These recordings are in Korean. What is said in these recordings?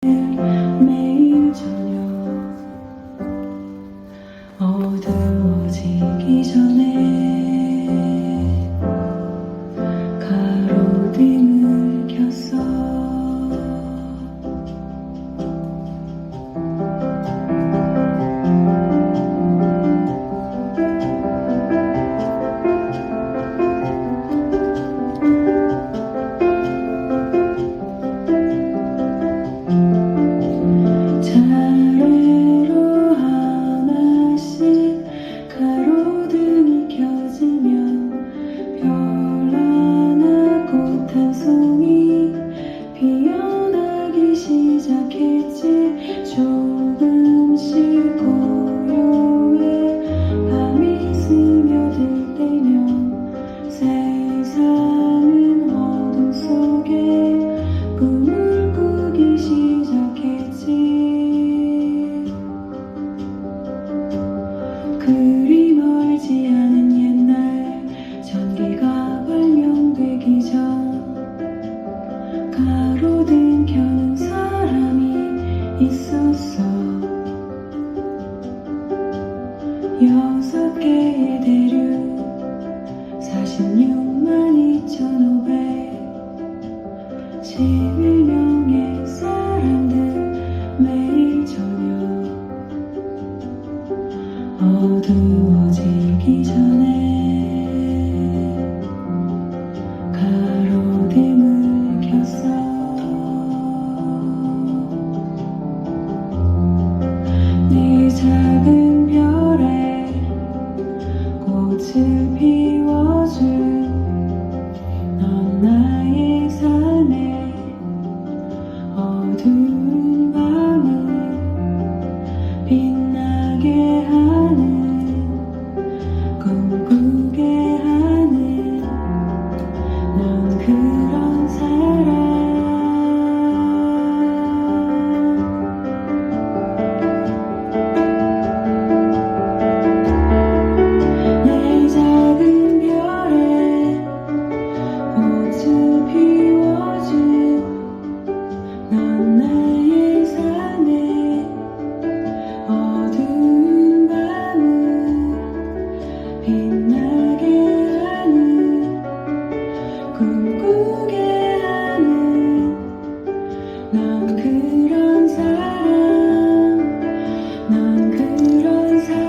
매일 저녁 어두워지기 전에 가로등을 켰어. 차례로 하나씩 가로등이 켜지면 별 하나 꽃 한 송이 피어나기 시작했지. 조금씩 고요해 밤이 스며들 때면 세상은 어둠 속에 꿈을 꾸기 시작했지. 그리 멀지 않은 옛날 전기가 발명되기 전 가로등 켜는 사람이 있었어. 6개의 대륙 46만 2,511명의 사람들 매일 저녁 어두워지기 전에 가로등을 켰어. 네 작은 별에 꽃을 피워준 넌 나의 삶에 어두운 밤을 빛나게 하는 꿈꾸게 하는 넌 그런 사람. 내 작은 별에 꽃을 피워준 넌 나의 삶에 어두운 밤을 빛나게 하는 꿈꾸게 하는 넌 그런 사람. 넌 그런 사람.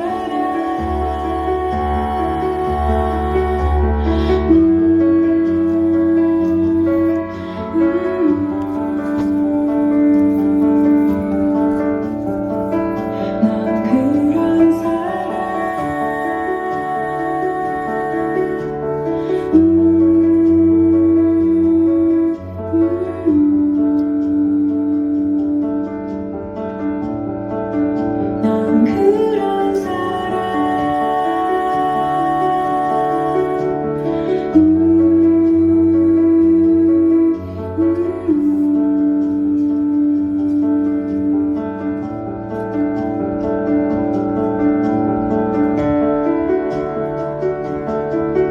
넌 그런 사람. 넌 그런 사람.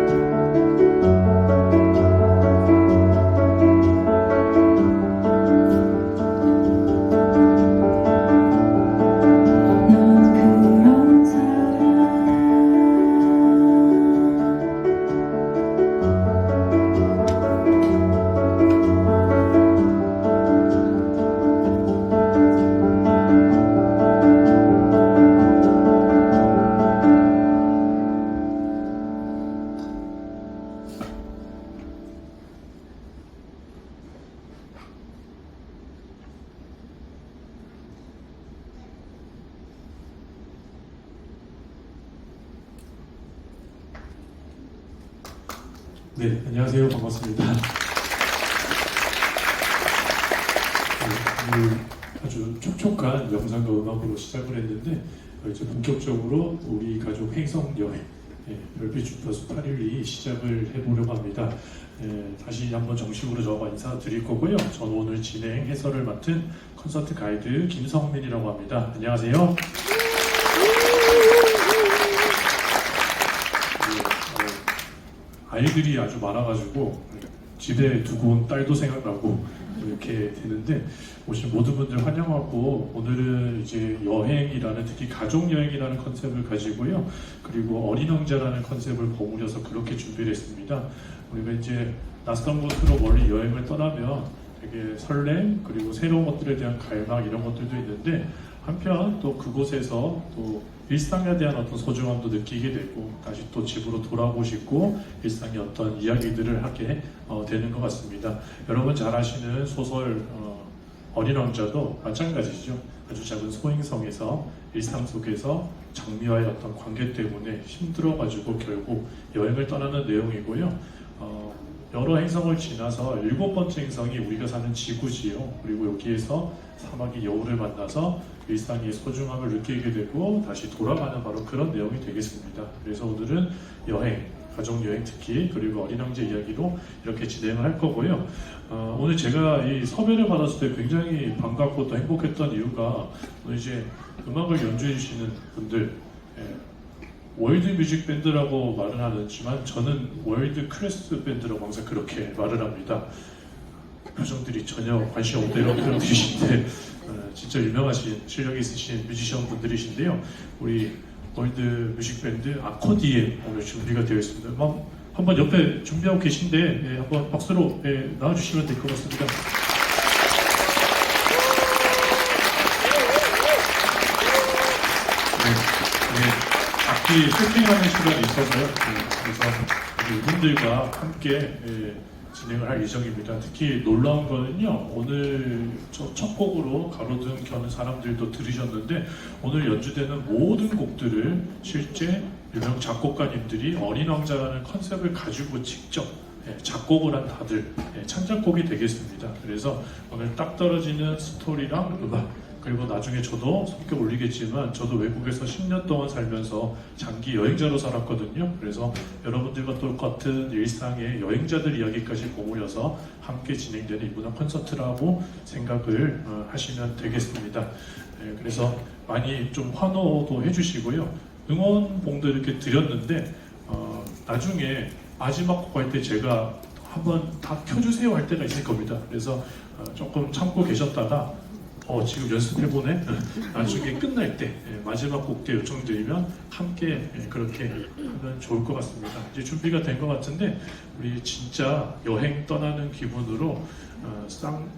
넌 그런 사람. 네, 안녕하세요. 반갑습니다. 오늘 아주 촉촉한 영상과 음악으로 시작을 했는데 이제 본격적으로 우리 가족 행성 여행 별빛 주파수 812 시작을 해보려고 합니다. 다시 한번 정식으로 저와 인사드릴 거고요. 저는 오늘 진행 해설을 맡은 콘서트 가이드 김성민이라고 합니다. 안녕하세요. 아이들이 아주 많아가지고 집에 두고 온 딸도 생각나고 이렇게 되는데 오신 모든 분들 환영하고 오늘은 이제 여행이라는 특히 가족 여행이라는 컨셉을 가지고요. 그리고 어린 왕자라는 컨셉을 버무려서 그렇게 준비를 했습니다. 우리가 이제 낯선 곳으로 멀리 여행을 떠나면 되게 설렘 그리고 새로운 것들에 대한 갈망 이런 것들도 있는데 한편 또 그곳에서 또 일상에 대한 어떤 소중함도 느끼게 되고 다시 또 집으로 돌아오고 싶고 일상의 어떤 이야기들을 하게 되는 것 같습니다. 여러분 잘 아시는 소설 어린 왕자도 마찬가지죠. 아주 작은 소행성에서 일상 속에서 장미와의 어떤 관계 때문에 힘들어가지고 결국 여행을 떠나는 내용이고요. 여러 행성을 지나서 7번째 행성이 우리가 사는 지구지요. 그리고 여기에서 사막의 여우를 만나서 일상의 소중함을 느끼게 되고 다시 돌아가는 바로 그런 내용이 되겠습니다. 그래서 오늘은 여행, 가족 여행 특히 그리고 어린 왕자 이야기로 이렇게 진행을 할 거고요. 오늘 제가 이 섭외를 받았을 때 굉장히 반갑고 또 행복했던 이유가 오늘 이제 음악을 연주해 주시는 분들 월드 뮤직 밴드라고 말은 하지만 저는 월드 클래스 밴드라고 항상 그렇게 말을 합니다. 표정들이 전혀 관심 없다 이런 표정들이신데 진짜 유명하신 실력이 있으신 뮤지션 분들이신데요. 우리 월드 뮤직 밴드 아코디에 오늘 준비가 되어 있습니다. 한번 옆에 준비하고 계신데 한번 박수로 나와주시면 될 것 같습니다. 악기 세팅하는 시간이 있어서요. 그래서 이분들과 함께 진행을 할 예정입니다. 특히 놀라운 거는요. 오늘 첫 곡으로 가로등 켜는 사람들도 들으셨는데 오늘 연주되는 모든 곡들을 실제 유명 작곡가님들이 어린 왕자라는 컨셉을 가지고 직접 작곡을 한 다들 창작곡이 되겠습니다. 그래서 오늘 딱 떨어지는 스토리랑 음악 그리고 나중에 저도 성격 올리겠지만 저도 외국에서 10년 동안 살면서 장기 여행자로 살았거든요. 그래서 여러분들과 똑같은 일상의 여행자들 이야기까지 버무려서 함께 진행되는 이 문화 콘서트라고 생각을 하시면 되겠습니다. 그래서 많이 좀 환호도 해주시고요. 응원봉도 이렇게 드렸는데 나중에 마지막 곡 할 때 제가 한번 다 켜주세요 할 때가 있을 겁니다. 그래서 조금 참고 계셨다가 지금 연습해보네? 나중에 끝날 때 마지막 곡 때 요청드리면 함께 그렇게 하면 좋을 것 같습니다. 이제 준비가 된 것 같은데 우리 진짜 여행 떠나는 기분으로 상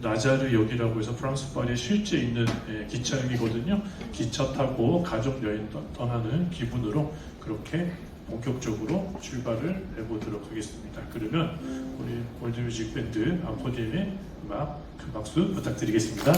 나자르역이라고 해서 프랑스 파리에 실제 있는 기차역이거든요. 기차 타고 가족 여행 떠나는 기분으로 그렇게 본격적으로 출발을 해보도록 하겠습니다. 그러면 우리 월드뮤직 밴드 아코디엠의 음악 큰 박수 부탁드리겠습니다.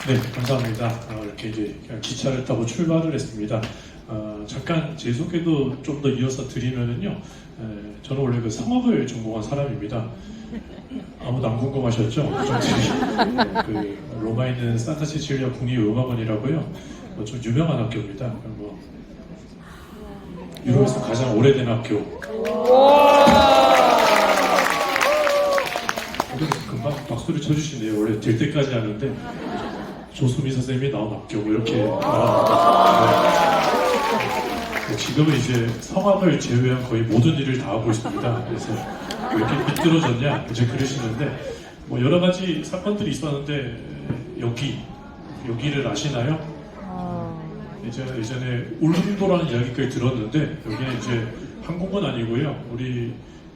네, 감사합니다. 이렇게 이제 그냥 기차를 타고 출발을 했습니다. 잠깐 제 소개도 좀 더 이어서 드리면은요, 저는 원래 그 성악을 전공한 사람입니다. 아무도 안 궁금하셨죠? 그 로마에 있는 산타 시칠리아 국립음악원이라고요. 좀 유명한 학교입니다. 뭐 유럽에서 가장 오래된 학교. 금방 박수를 쳐주시네요. 원래 될 때까지 하는데 조수미 선생님이 나온 학교 뭐 이렇게 지금은 이제 성악을 제외한 거의 모든 일을 다 하고 있습니다. 그래서 왜 이렇게 미끄러졌냐 이제 그러시는데 뭐 여러 가지 사건들이 있었는데 여기를 아시나요? 예전에 울릉도라는 이야기까지 들었는데 여기는 이제 한국은 아니고요.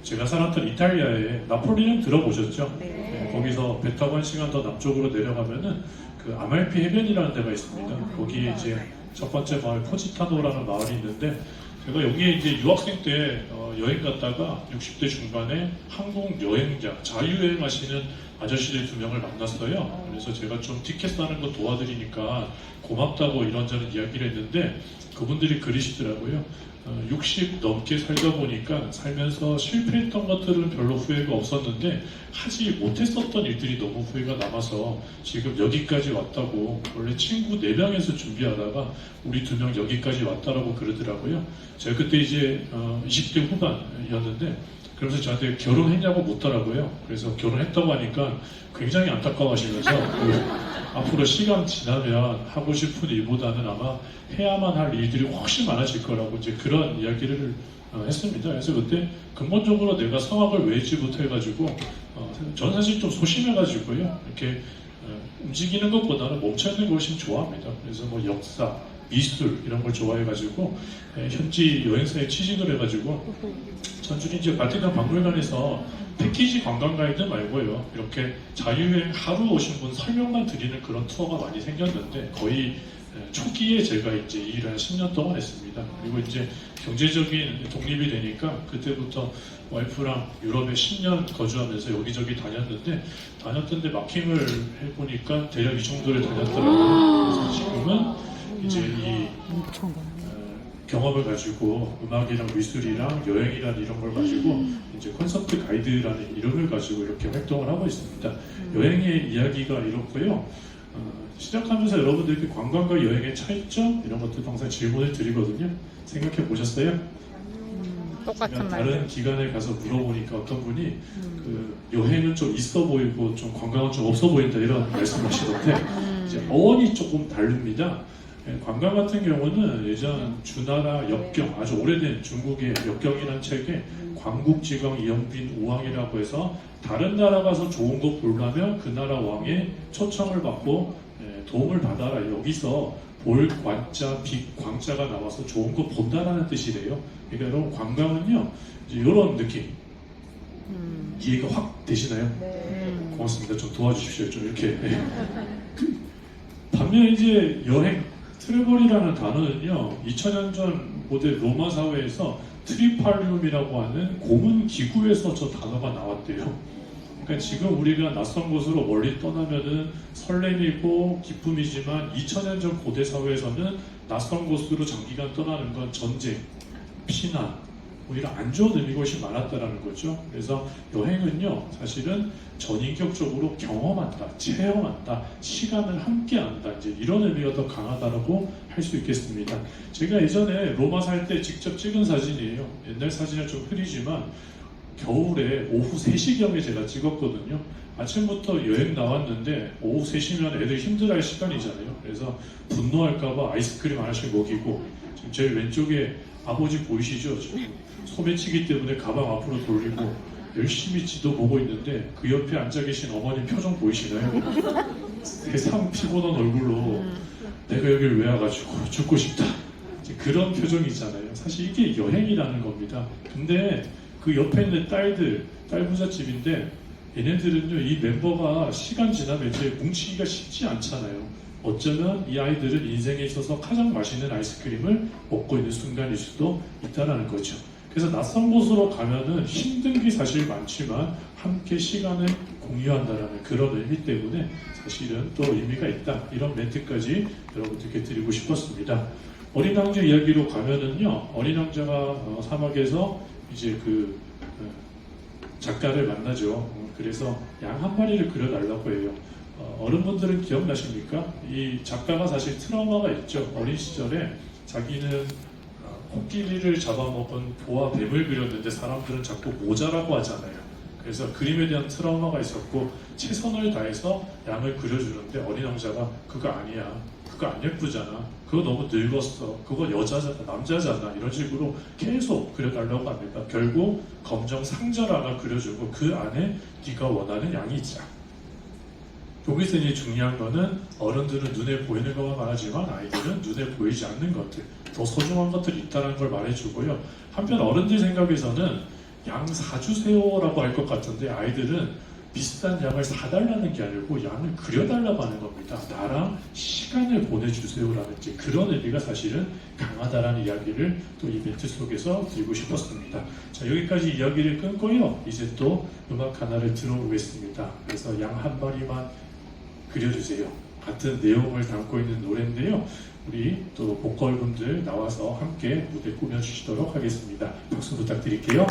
제가 살았던 이탈리아의 나폴리는 들어보셨죠? 네, 거기서 배 타고 1시간 더 남쪽으로 내려가면은 그 아말피 해변이라는 데가 있습니다. 거기에 이제 첫 번째 마을 포지타노라는 마을이 있는데 제가 여기에 이제 유학생 때 여행 갔다가 60대 중반에 한국 여행자, 자유여행 하시는 아저씨들 2명을 만났어요. 그래서 제가 좀 티켓 사는 거 도와드리니까 고맙다고 이런저런 이야기를 했는데 그분들이 그러시더라고요. 60 넘게 살다 보니까 살면서 실패했던 것들은 별로 후회가 없었는데 하지 못했었던 일들이 너무 후회가 남아서 지금 여기까지 왔다고 원래 친구 4명에서 준비하다가 우리 2명 여기까지 왔다라고 그러더라고요. 제가 그때 이제 20대 후반이었는데 그러면서 저한테 결혼했냐고 묻더라고요. 그래서 결혼했다고 하니까 굉장히 안타까워하시면서 앞으로 시간 지나면 하고 싶은 일보다는 아마 해야만 할 일들이 훨씬 많아질 거라고 이제 그런 이야기를 했습니다. 그래서 그때 근본적으로 내가 성악을 외지부터 해가지고 저는 사실 좀 소심해가지고요. 이렇게 움직이는 것보다는 멈춰있는 걸 훨씬 좋아합니다. 그래서 뭐 역사, 미술 이런 걸 좋아해가지고 현지 여행사에 취직을 해가지고 전주리 이제 바티칸 박물관에서 패키지 관광 가이드 말고요 이렇게 자유여행 하루 오신 분 설명만 드리는 그런 투어가 많이 생겼는데 거의 초기에 제가 이제 이 일을 한 10년 동안 했습니다. 그리고 이제 경제적인 독립이 되니까 그때부터 와이프랑 유럽에 10년 거주하면서 여기저기 다녔던데 마킹을 해보니까 대략 이 정도를 다녔더라고요. 그래서 지금은 이제 이 경험을 가지고 음악이랑 미술이랑 여행이라는 이런 걸 가지고 이제 콘서트 가이드라는 이름을 가지고 이렇게 활동을 하고 있습니다. 여행의 이야기가 이렇고요. 시작하면서 여러분들께 관광과 여행의 차이점 이런 것들 항상 질문을 드리거든요. 생각해 보셨어요? 똑같은 말. 다른 기관에 가서 물어보니까 어떤 분이 그 여행은 좀 있어 보이고 좀 관광은 좀 없어 보인다 이런 말씀하시던데 이제 어원이 조금 다릅니다. 관광 같은 경우는 예전 주나라 역경, 아주 오래된 중국의 역경이라는 책에 광국지광 이영빈 우왕이라고 해서 다른 나라 가서 좋은 거 보려면 그 나라 왕의 초청을 받고 도움을 받아라. 여기서 볼 관자, 빛 광자가 나와서 좋은 거 본다라는 뜻이래요. 그러니까 여러분 관광은요 이제 이런 느낌 이해가 확 되시나요? 고맙습니다. 좀 도와주십시오. 좀 이렇게. 반면에 이제 여행 트래벌이라는 단어는요 2000년 전 고대 로마 사회에서 트리팔리움이라고 하는 고문 기구에서 저 단어가 나왔대요. 그러니까 지금 우리가 낯선 곳으로 멀리 떠나면은 설렘이고 기쁨이지만 2000년 전 고대 사회에서는 낯선 곳으로 장기간 떠나는 건 전쟁, 피난, 오히려 안 좋은 의미가 훨씬 많았다라는 거죠. 그래서 여행은요 사실은 전인격적으로 경험한다, 체험한다, 시간을 함께한다 이제 이런 의미가 더 강하다라고 할 수 있겠습니다. 제가 예전에 로마 살 때 직접 찍은 사진이에요. 옛날 사진은 좀 흐리지만 겨울에 오후 3시경에 제가 찍었거든요. 아침부터 여행 나왔는데 오후 3시면 애들 힘들어할 시간이잖아요. 그래서 분노할까봐 아이스크림 하나씩 먹이고 지금 제일 왼쪽에 아버지 보이시죠? 지금 소매치기 때문에 가방 앞으로 돌리고 열심히 지도 보고 있는데 그 옆에 앉아 계신 어머님 표정 보이시나요? 세상 피곤한 얼굴로 내가 여길 왜 와가지고 죽고 싶다 그런 표정이잖아요. 사실 이게 여행이라는 겁니다. 근데 그 옆에 있는 딸들, 딸 부잣집인데 얘네들은요 이 멤버가 시간 지나면 이제 뭉치기가 쉽지 않잖아요. 어쩌면 이 아이들은 인생에 있어서 가장 맛있는 아이스크림을 먹고 있는 순간일 수도 있다는 거죠. 그래서 낯선 곳으로 가면은 힘든 게 사실 많지만 함께 시간을 공유한다라는 그런 의미 때문에 사실은 또 의미가 있다. 이런 멘트까지 여러분들께 드리고 싶었습니다. 어린 왕자 이야기로 가면은요, 어린 왕자가 사막에서 이제 작가를 만나죠. 그래서 양 한 마리를 그려달라고 해요. 어른분들은 기억나십니까? 이 작가가 사실 트라우마가 있죠. 어린 시절에 자기는 코끼리를 잡아먹은 보아 뱀을 그렸는데 사람들은 자꾸 모자라고 하잖아요. 그래서 그림에 대한 트라우마가 있었고 최선을 다해서 양을 그려주는데 어린 왕자가 그거 아니야. 그거 안 예쁘잖아. 그거 너무 늙었어. 그거 여자잖아. 남자잖아. 이런 식으로 계속 그려달라고 합니다. 결국 검정 상절 하나 그려주고 그 안에 네가 원하는 양이 있자. 여기서 이제 중요한 거는 어른들은 눈에 보이는 것만 말하지만 아이들은 눈에 보이지 않는 것들, 더 소중한 것들이 있다는 걸 말해주고요. 한편 어른들 생각에서는 양 사주세요라고 할 것 같은데 아이들은 비싼 양을 사달라는 게 아니고 양을 그려달라고 하는 겁니다. 나랑 시간을 보내주세요라는 이제 그런 의미가 사실은 강하다라는 이야기를 또 이 멘트 속에서 드리고 싶었습니다. 자, 여기까지 이야기를 끊고요. 이제 또 음악 하나를 들어보겠습니다. 그래서 양 한 마리만 그려주세요. 같은 내용을 담고 있는 노래인데요. 우리 또 보컬분들 나와서 함께 무대 꾸며주시도록 하겠습니다. 박수 부탁드릴게요.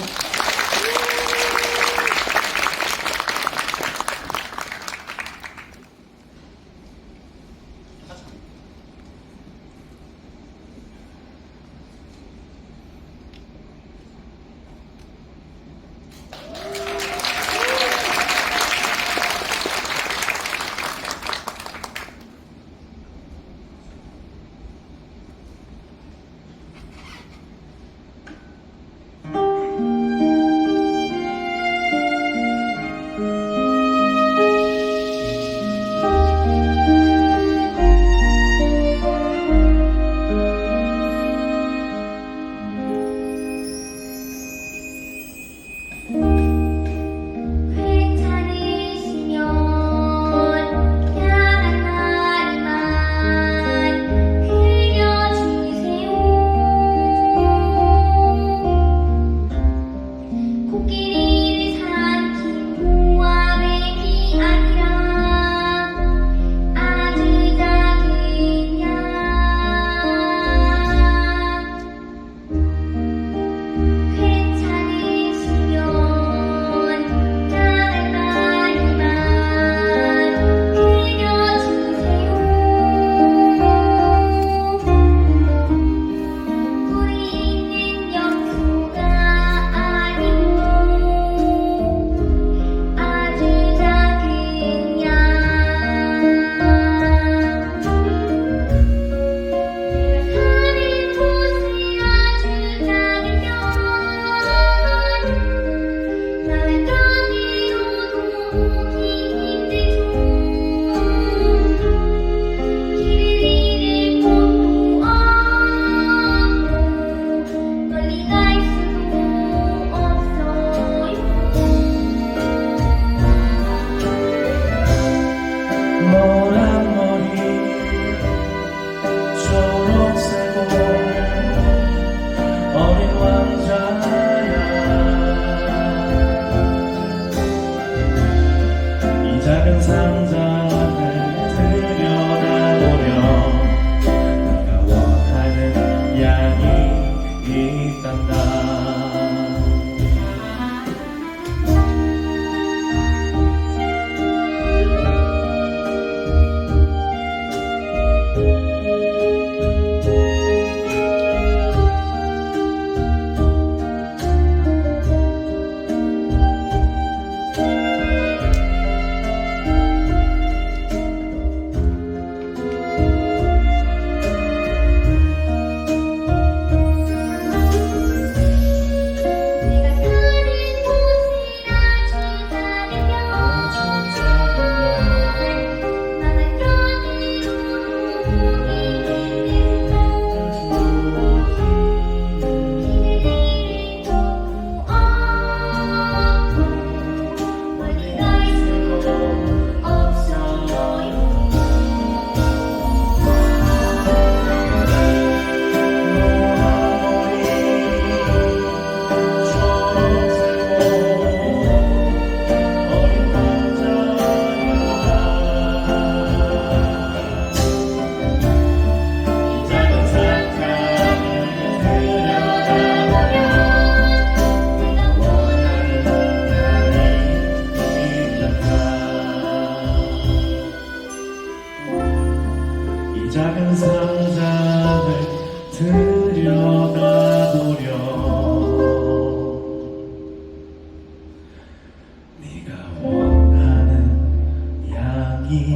사랑이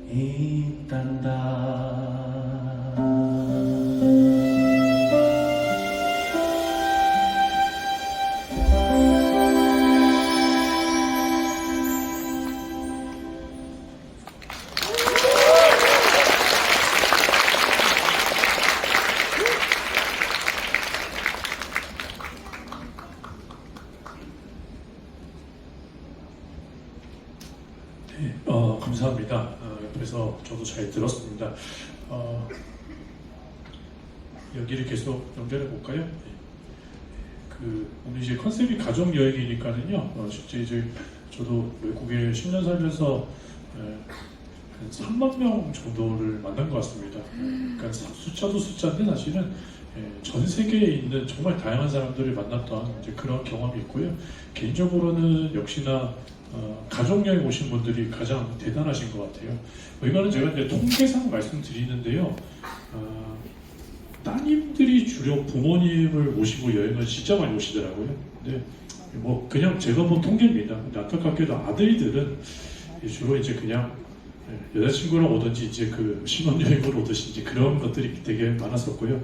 있단다. 네, 감사합니다. 옆에서 저도 잘 들었습니다. 여기를 계속 연결해 볼까요? 네. 오늘 이제 컨셉이 가족 여행이니까는요. 실제 이제 저도 외국에 10년 살면서 한 3만 명 정도를 만난 것 같습니다. 그러니까 숫자도 숫자인데 사실은 전 세계에 있는 정말 다양한 사람들을 만났던 이제 그런 경험이 있고요. 개인적으로는 역시나 가족 여행 오신 분들이 가장 대단하신 것 같아요. 이거는 제가 이제 통계상 말씀드리는데요. 따님들이 주로 부모님을 모시고 여행을 진짜 많이 오시더라고요. 근데 뭐 그냥 제가 본 통계입니다. 근데 안타깝게도 아들들은 주로 이제 그냥 여자친구랑 오든지 이제 그 신혼여행으로 오듯이 이제 그런 것들이 되게 많았었고요.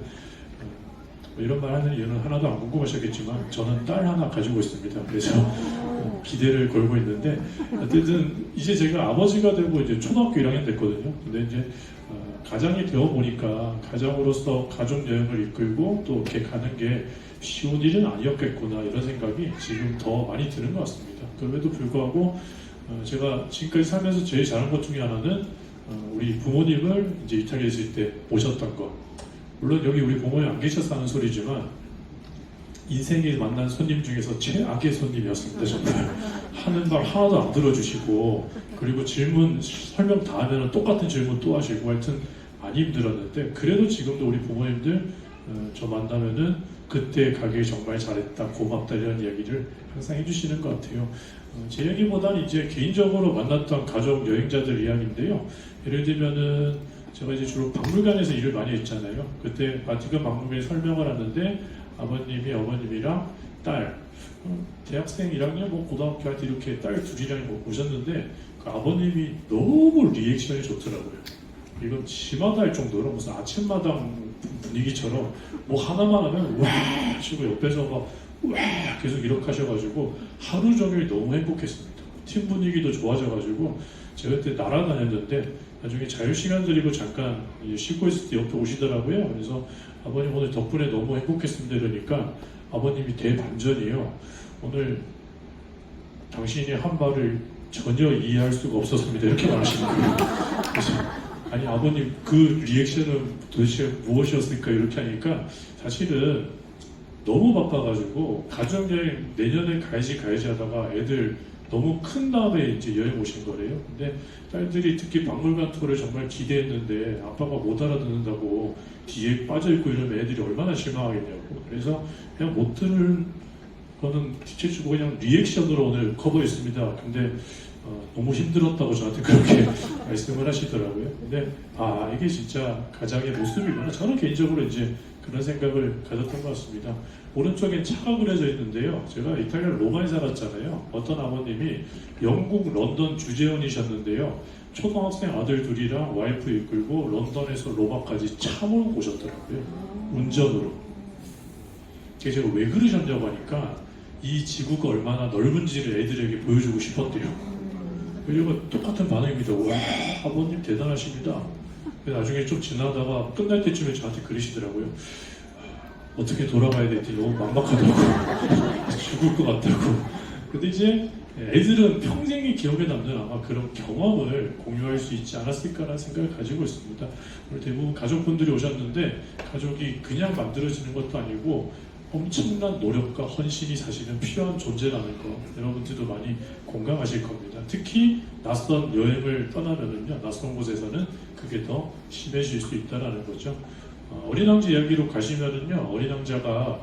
뭐 이런 말 하는 이유는 하나도 안 궁금하셨겠지만 저는 딸 하나 가지고 있습니다. 그래서 기대를 걸고 있는데 어쨌든 이제 제가 아버지가 되고 이제 초등학교 1학년 됐거든요. 근데 이제 가장이 되어 보니까 가장으로서 가족 여행을 이끌고 또 이렇게 가는 게 쉬운 일은 아니었겠구나 이런 생각이 지금 더 많이 드는 것 같습니다. 그럼에도 불구하고 제가 지금까지 살면서 제일 잘한 것 중에 하나는 우리 부모님을 이제 이탈리아에 있을 때 모셨던 것. 물론 여기 우리 부모님 안 계셔서 하는 소리지만 인생에 만난 손님 중에서 최악의 손님이었습니다. 정말 하는 말 하나도 안 들어주시고 그리고 질문 설명 다 하면 똑같은 질문 또 하시고 하여튼 많이 힘들었는데 그래도 지금도 우리 부모님들 저 만나면은 그때 가길 정말 잘했다 고맙다 이런 이야기를 항상 해주시는 것 같아요. 제 얘기보다는 이제 개인적으로 만났던 가족 여행자들 이야기인데요. 예를 들면은 제가 이제 주로 박물관에서 일을 많이 했잖아요. 그때 바티칸 박물관에 설명을 하는데 아버님이 어머님이랑 딸 대학생 1학년 뭐 고등학교 할 때 이렇게 딸 둘이랑 오셨는데 그 아버님이 너무 리액션이 좋더라고요. 이건 심하다 할 정도로 무슨 아침마당 분위기처럼 뭐 하나만 하면 와 하시고 옆에서 막 와 계속 이렇게 하셔가지고 하루 종일 너무 행복했습니다. 팀 분위기도 좋아져가지고 제가 그때 날아다녔는데 나중에 자유시간 드리고 잠깐 쉬고 있을 때 옆에 오시더라고요. 그래서 아버님 오늘 덕분에 너무 행복했습니다 이러니까 아버님이 대반전이에요. 오늘 당신이 한 말을 전혀 이해할 수가 없었습니다 이렇게 말하시는 거예요. 그래서 아니 아버님 그 리액션은 도대체 무엇이었을까 이렇게 하니까 사실은 너무 바빠가지고 가족여행 내년에 가야지 하다가 애들 너무 큰 다음에 이제 여행 오신 거래요. 근데 딸들이 특히 박물관 투어를 정말 기대했는데 아빠가 못 알아듣는다고 뒤에 빠져있고 이러면 애들이 얼마나 실망하겠냐고. 그래서 그냥 못 들은 거는 티켓 주고 그냥 리액션으로 오늘 커버했습니다. 근데 너무 힘들었다고 저한테 그렇게 말씀을 하시더라고요. 근데 이게 진짜 가장의 모습이구나. 저는 개인적으로 이제 그런 생각을 가졌던 것 같습니다. 오른쪽엔 차가 그려져 있는데요. 제가 이탈리아 로마에 살았잖아요. 어떤 아버님이 영국 런던 주재원이셨는데요. 초등학생 아들 둘이랑 와이프 이끌고 런던에서 로마까지 차 몰고 오셨더라고요. 운전으로. 그래서 제가 왜 그러셨냐고 하니까 이 지구가 얼마나 넓은지를 애들에게 보여주고 싶었대요. 그리고 똑같은 반응입니다. 와, 아버님 대단하십니다. 나중에 좀 지나다가 끝날 때쯤에 저한테 그러시더라고요. 어떻게 돌아가야 될지 너무 막막하다고 죽을 것 같다고. 근데 이제 애들은 평생이 기억에 남는 아마 그런 경험을 공유할 수 있지 않았을까라는 생각을 가지고 있습니다. 오늘 대부분 가족분들이 오셨는데 가족이 그냥 만들어지는 것도 아니고 엄청난 노력과 헌신이 사실은 필요한 존재라는 거 여러분들도 많이 공감하실 겁니다. 특히 낯선 여행을 떠나면은요, 낯선 곳에서는 그게 더 심해질 수 있다는 거죠. 어린 왕자 이야기로 가시면은요, 어린 왕자가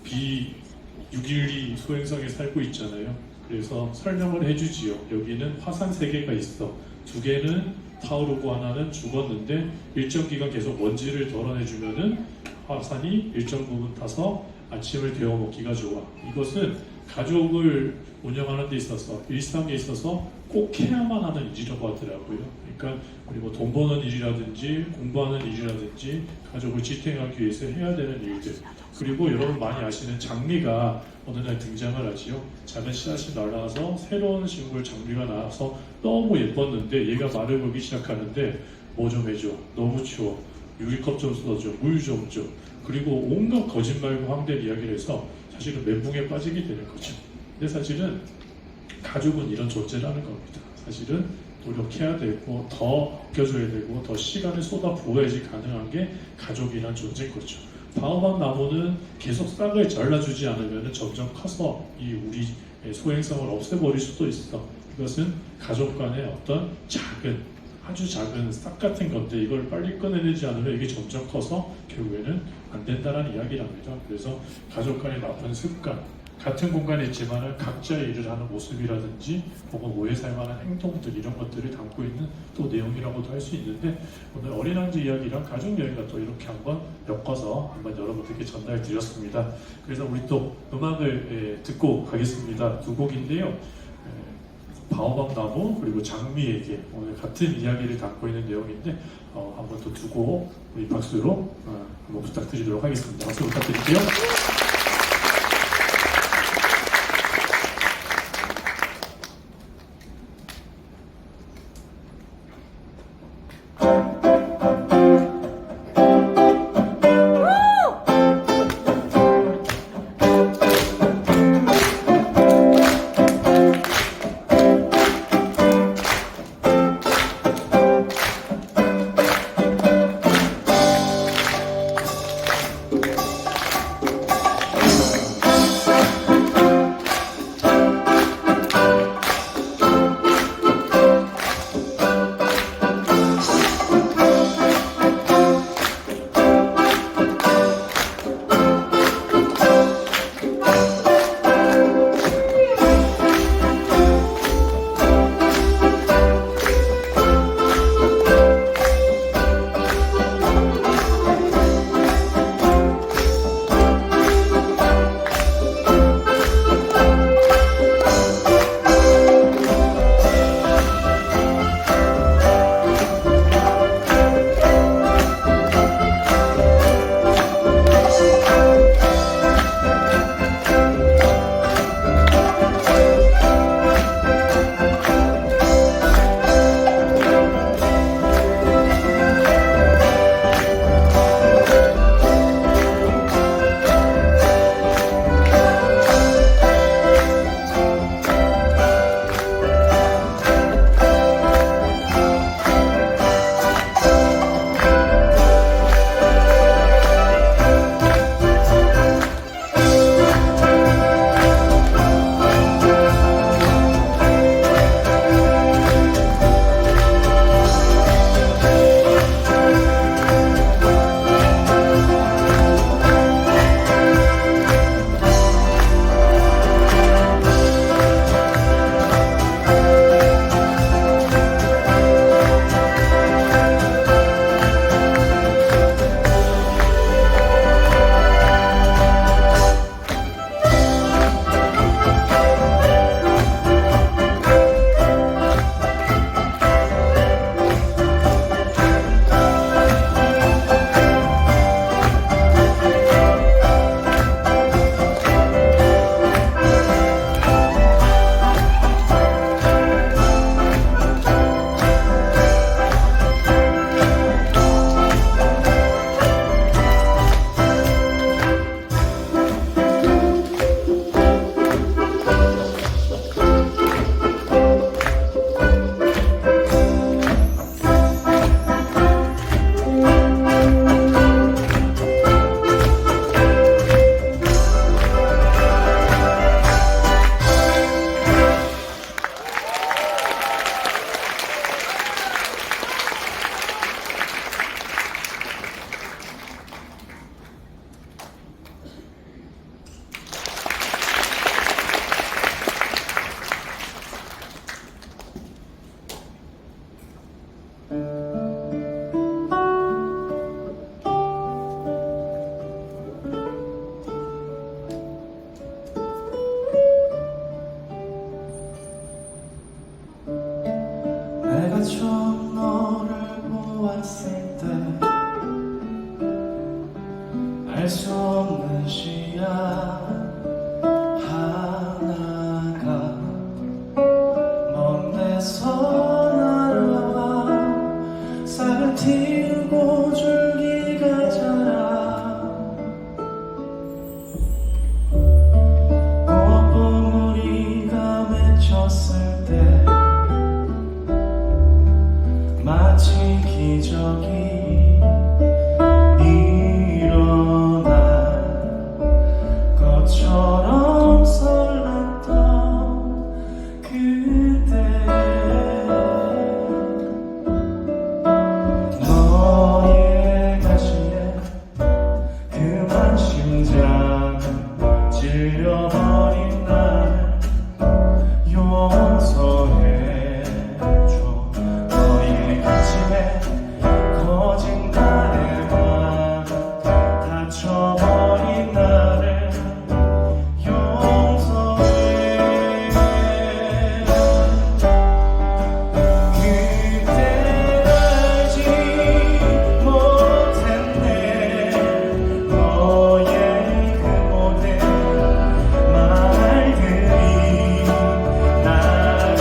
B612 소행성에 살고 있잖아요. 그래서 설명을 해주지요. 여기는 화산 3개가 있어. 2개는 타오르고 하나는 죽었는데 일정 기간 계속 먼지를 덜어내주면은 화산이 일정 부분 타서 아침을 데워 먹기가 좋아. 이것은 가족을 운영하는 데 있어서 일상에 있어서 꼭 해야만 하는 일이라고 하더라고요. 그러니까 우리 뭐 돈 버는 일이라든지 공부하는 일이라든지 가족을 지탱하기 위해서 해야 되는 일들. 그리고 여러분 많이 아시는 장미가 어느 날 등장을 하지요. 작은 씨앗이 날아와서 새로운 식물 장미가 나와서 너무 예뻤는데 얘가 말을 걸기 시작하는데 뭐 좀 해줘. 너무 추워. 유리컵 좀 쏟아줘. 물 좀 줘. 그리고 온갖 거짓말과 황된 이야기를 해서 사실은 멘붕에 빠지게 되는 거죠. 근데 사실은 가족은 이런 존재라는 겁니다. 사실은 노력해야 되고 더 아껴줘야 되고 더 시간을 쏟아 부어야지 가능한 게 가족이란 존재인 거죠. 바오밥 나무는 계속 싹을 잘라주지 않으면 점점 커서 이 우리 소행성을 없애버릴 수도 있어. 이것은 가족 간의 어떤 아주 작은 싹 같은 건데 이걸 빨리 꺼내내지 않으면 이게 점점 커서 결국에는 안 된다는 이야기랍니다. 그래서 가족 간의 나쁜 습관, 같은 공간에 있지만 각자의 일을 하는 모습이라든지 혹은 오해 살만한 행동들 이런 것들을 담고 있는 또 내용이라고도 할 수 있는데 오늘 어린 왕자 이야기랑 가족 이야기가 또 이렇게 한번 엮어서 한번 여러분들께 전달 드렸습니다. 그래서 우리 또 음악을 듣고 가겠습니다. 두 곡인데요. 바오밥 나무 그리고 장미에게 오늘 같은 이야기를 담고 있는 내용인데 한번 또 두 곡 우리 박수로 한번 부탁드리도록 하겠습니다. 박수 부탁드릴게요. 처음 너를 보았을 때 알 수 없는 시야 하나가 먼 데서 날아와 싹을 틔우고 줄기가 자라 꽃봉우리가 맺혔을 때 마치 기적이 일어날 것처럼 설렜던 그때 너의 가시에 그만 심장을 찔려버린 나를 용서해줘 너의 가슴에 거진 나의 마음 다쳐버린 나를 용서해 그때 알지 못했네 너의 그 모든 말들이 나를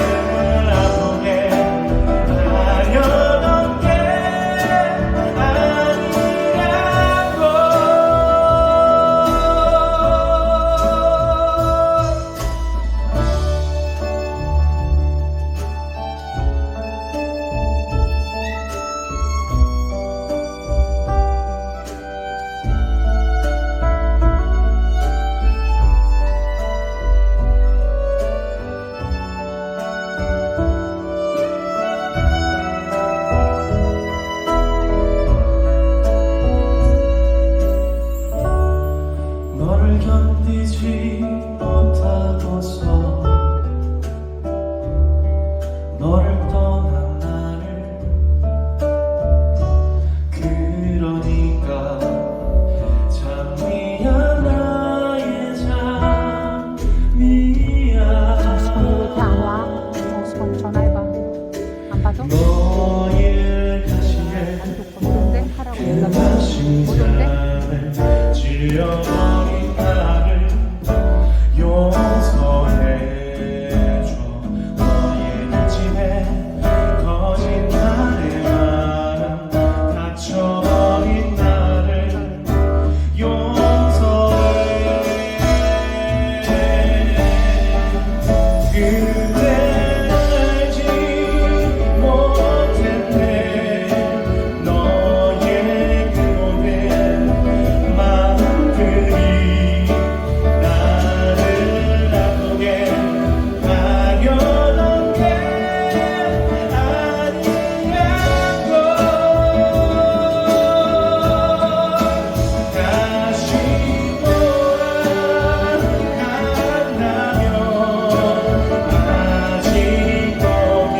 아프게 하려던 게 너를 견디지 못하고서 너를 떠난 나를 그러니까 참 미안 나의 참 미안 왜 안 와? 정수방 전화해봐. 안 받아? 너의 가시에 못 온대? 하라고 연락해. 그만 못 온대? 심장을 찔려버린 나를 용서해줘 너의 가슴에 거진 나의 마음 다쳐버린 나를 용서해 그때 알지 못했네 너의 그 모든 마음들이 나를 아프게 하려던 게 아니라고 다시 돌아간다면 아직 거기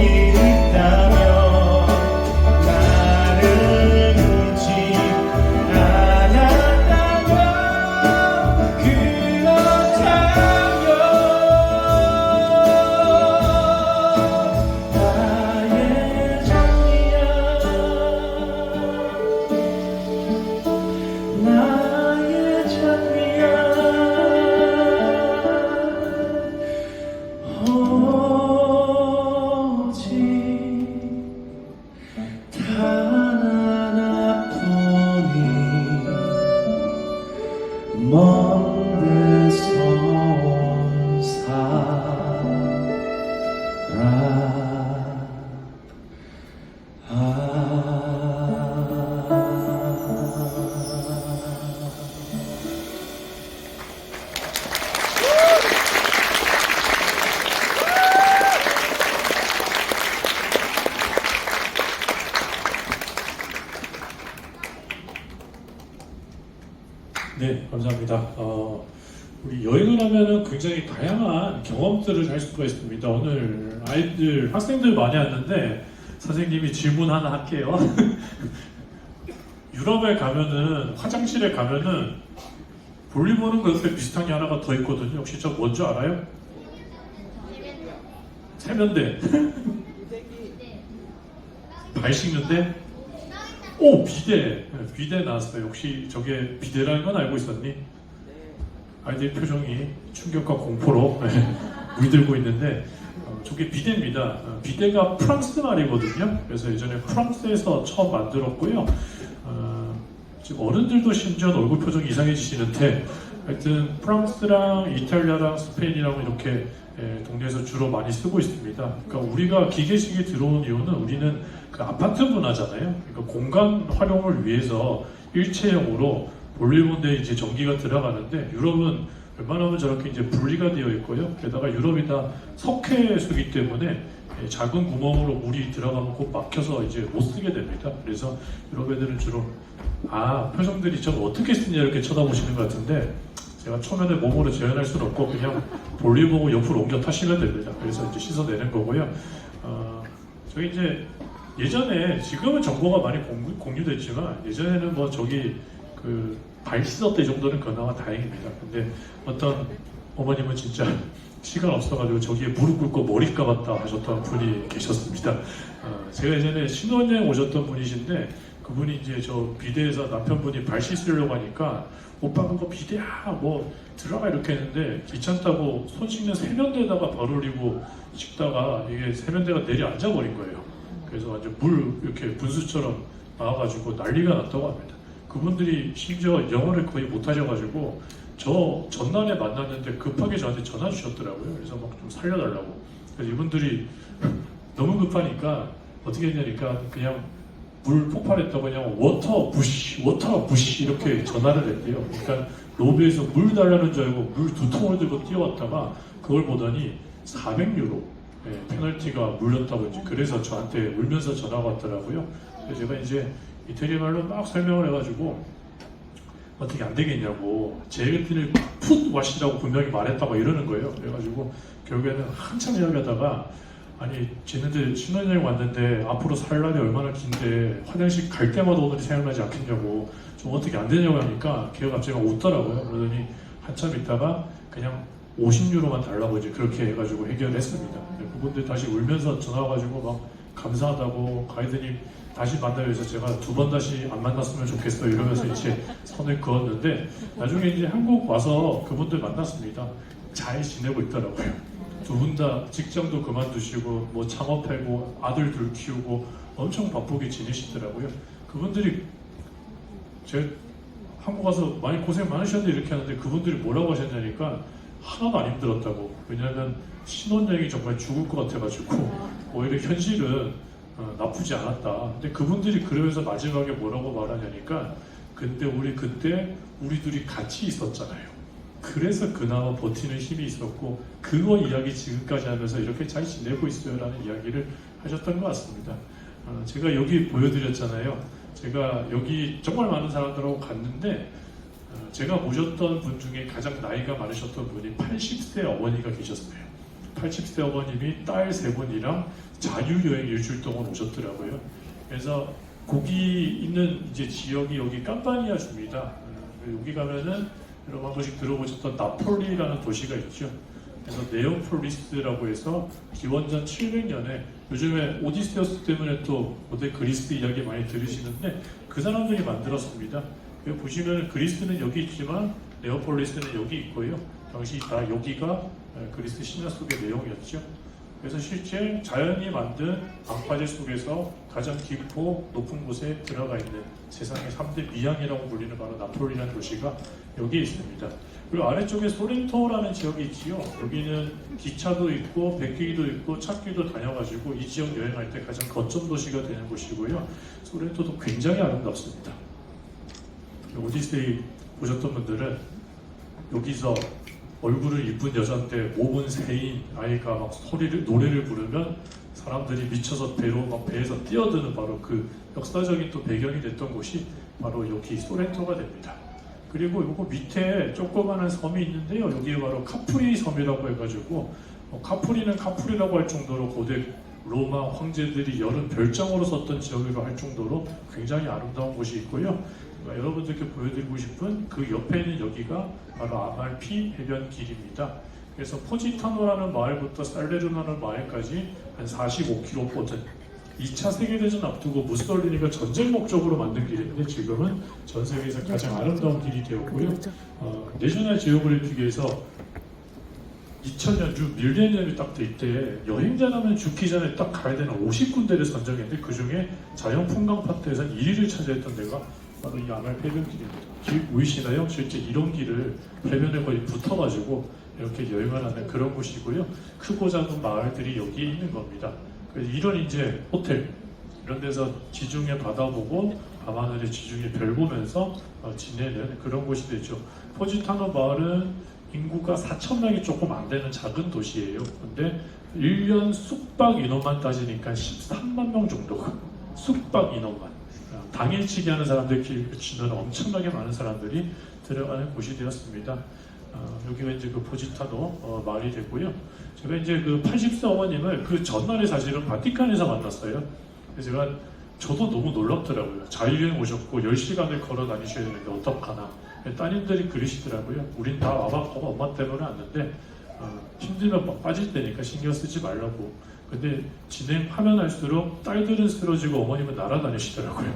있다면 나를 잊지 않았다면 그렇다면 나의 장미야 나의 장미야 오직 단 하나뿐인 먼 데서 온 사랑 네, 감사합니다. 우리 여행을 하면은 굉장히 다양한 경험들을 할 수가 있습니다. 오늘 아이들, 학생들 많이 왔는데 선생님이 질문 하나 할게요. 유럽에 가면은 화장실에 가면은 볼일 보는 거 옆에 비슷한 게 하나가 더 있거든요. 혹시 저 뭔지 알아요? 세면대. 발 씻는데 오 비대 나왔어요. 혹시 저게 비대라는 건 알고 있었니? 아이들의 표정이 충격과 공포로 물들고 있는데 저게 비대입니다. 비대가 프랑스 말이거든요. 그래서 예전에 프랑스에서 처음 만들었고요. 지금 어른들도 심지어 얼굴 표정이 이상해지시는데 하여튼 프랑스랑 이탈리아랑 스페인이랑 이렇게 동네에서 주로 많이 쓰고 있습니다. 그러니까 우리가 기계식이 들어온 이유는 우리는 그 아파트 문화잖아요. 그러니까 공간 활용을 위해서 일체형으로 볼륨온데 이제 전기가 들어가는데 유럽은 웬만하면 저렇게 이제 분리가 되어 있고요. 게다가 유럽이 다 석회수기 때문에 작은 구멍으로 물이 들어가면 곧 막혀서 이제 못 쓰게 됩니다. 그래서 유럽 애들은 주로 표정들이 저 어떻게 쓰냐 이렇게 쳐다보시는 것 같은데 제가 초면에 몸으로 재현할 수는 없고 그냥 볼륨 보고 옆으로 옮겨 타시면 됩니다. 그래서 이제 씻어내는 거고요. 저기 이제 예전에 지금은 정보가 많이 공유됐지만 예전에는 뭐 저기 그 발 씻었대 정도는 그나마 다행입니다. 근데 어떤 어머님은 진짜 시간 없어가지고 저기에 무릎 꿇고 머리 감았다 하셨던 분이 계셨습니다. 제가 예전에 신혼여행 오셨던 분이신데 그분이 이제 저 비대에서 남편분이 발 씻으려고 하니까 오빠 그거 비대야 뭐 들어가 이렇게 했는데 귀찮다고 손 씻는 세면대에다가 발 올리고 씻다가 이게 세면대가 내려앉아 버린 거예요. 그래서 완전 물 이렇게 분수처럼 나와가지고 난리가 났다고 합니다. 그분들이 심지어 영어를 거의 못하셔가지고 저 전날에 만났는데 급하게 저한테 전화 주셨더라고요. 그래서 막 좀 살려달라고. 그래서 이분들이 너무 급하니까 어떻게 했냐니까 그냥 물 폭발했다고 그냥 워터 부시 이렇게 전화를 했대요. 그러니까 로비에서 물 달라는 줄 알고 물 2통을 들고 뛰어왔다가 그걸 보더니 400유로 페널티가 물렸다고 이제 그래서 저한테 울면서 전화가 왔더라고요. 그래서 제가 이제 이태리 말로 막 설명을 해가지고 어떻게 안 되겠냐고 제일틴을 풋 와시라고 분명히 말했다고 이러는 거예요. 그래가지고 결국에는 한참 이야기하다가 아니 쟤네들 신혼여행 왔는데 앞으로 살 날이 얼마나 긴데 화장실 갈 때마다 오늘이 생각나지 않겠냐고 좀 어떻게 안 되냐고 하니까 걔가 갑자기 웃더라고요. 그러더니 한참 있다가 그냥 50유로만 달라고 이제 그렇게 해가지고 해결했습니다. 그분들 다시 울면서 전화 와가지고 막 감사하다고 가이드님 다시 만나기 위해서 제가 2번 다시 안 만났으면 좋겠어요 이러면서 이제 선을 그었는데 나중에 이제 한국 와서 그분들 만났습니다. 잘 지내고 있더라고요. 2분 다 직장도 그만두시고 뭐 창업하고 아들 둘 키우고 엄청 바쁘게 지내시더라고요. 그분들이 제가 한국 와서 많이 고생 많으셨는데 이렇게 하는데 그분들이 뭐라고 하셨냐니까 하나도 안 힘들었다고. 왜냐하면 신혼여행이 정말 죽을 것 같아가지고 오히려 현실은 나쁘지 않았다. 근데 그분들이 그러면서 마지막에 뭐라고 말하냐니까 근데 우리 그때 우리 둘이 같이 있었잖아요. 그래서 그나마 버티는 힘이 있었고 그거 이야기 지금까지 하면서 이렇게 잘 지내고 있어요 라는 이야기를 하셨던 것 같습니다. 제가 여기 보여드렸잖아요. 제가 여기 정말 많은 사람들하고 갔는데 제가 모셨던 분 중에 가장 나이가 많으셨던 분이 80세 어머니가 계셨어요. 80세 어머님이 딸 3분이랑 자유여행 일주일 동안 오셨더라고요. 그래서 거기 있는 이제 지역이 여기 캄파니아 주입니다. 여기 가면은 여러분 한 번씩 들어보셨던 나폴리라는 도시가 있죠. 그래서 네오폴리스라고 해서 기원전 700년에 요즘에 오디세우스 때문에 또 고대 그리스 이야기 많이 들으시는데 그 사람들이 만들었습니다. 여기 보시면 그리스는 여기 있지만 네오폴리스는 여기 있고요. 당시 다 여기가 그리스 신화 속의 내용이었죠. 그래서 실제 자연이 만든 방파제 속에서 가장 깊고 높은 곳에 들어가 있는 세상의 3대 미항이라고 불리는 바로 나폴리라는 도시가 여기에 있습니다. 그리고 아래쪽에 소렌토라는 지역이 있지요. 여기는 기차도 있고 백기도 있고 차길도 다녀가지고 이 지역 여행할 때 가장 거점 도시가 되는 곳이고요. 소렌토도 굉장히 아름답습니다. 오디세이 보셨던 분들은 여기서 얼굴은 이쁜 여자인데 몸은 새인 아이가 막 노래를 부르면 사람들이 미쳐서 배에서 뛰어드는 바로 그 역사적인 또 배경이 됐던 곳이 바로 여기 소렌토가 됩니다. 그리고 요거 밑에 조그마한 섬이 있는데요. 여기에 바로 카프리 섬이라고 해가지고 카프리는 카프리라고 할 정도로 고대 로마 황제들이 여름 별장으로 썼던 지역이라고 할 정도로 굉장히 아름다운 곳이 있고요. 여러분들께 보여드리고 싶은 그 옆에 있는 여기가 바로 아말피 해변길입니다. 그래서 포지타노라는 마을부터 살레르나라는 마을까지 한 45km거든. 2차 세계대전 앞두고 무솔리니가 전쟁 목적으로 만든 길인데 지금은 전 세계에서 가장 아름다운 길이 되었고요. 내셔널 지오그래픽에서 2000년 밀레니엄이 딱 될 때 여행자라면 죽기 전에 딱 가야 되는 50군데를 선정했는데 그 중에 자연 풍광 파트에서 1위를 차지했던 데가 바로 이 아말피 해변길입니다. 길 보이시나요? 실제 이런 길을 해변에 거의 붙어가지고 이렇게 여행을 하는 그런 곳이고요. 크고 작은 마을들이 여기에 있는 겁니다. 그래서 이런 이제 호텔 이런 데서 지중해 바다 보고 밤하늘에 지중해 별 보면서 지내는 그런 곳이 되죠. 포지타노 마을은 인구가 4,000명이 조금 안 되는 작은 도시예요. 근데 1년 숙박 인원만 따지니까 13만 명 정도가 숙박 인원만 당일치기 하는 사람들 기준으로 엄청나게 많은 사람들이 들어가는 곳이 되었습니다. 여기가 이제 그 포지타노 마을이 되고요. 제가 이제 그 80세 어머님을 그 전날에 사실은 바티칸에서 만났어요. 그래서 저도 너무 놀랍더라고요. 자유여행 오셨고 10시간을 걸어 다니셔야 되는데 어떡하나. 따님들이 그러시더라고요. 우린 다 와봤고 엄마 때문에 왔는데 힘들면 빠질 때니까 신경 쓰지 말라고. 근데 진행하면 할수록 딸들은 쓰러지고 어머님은 날아다니시더라고요.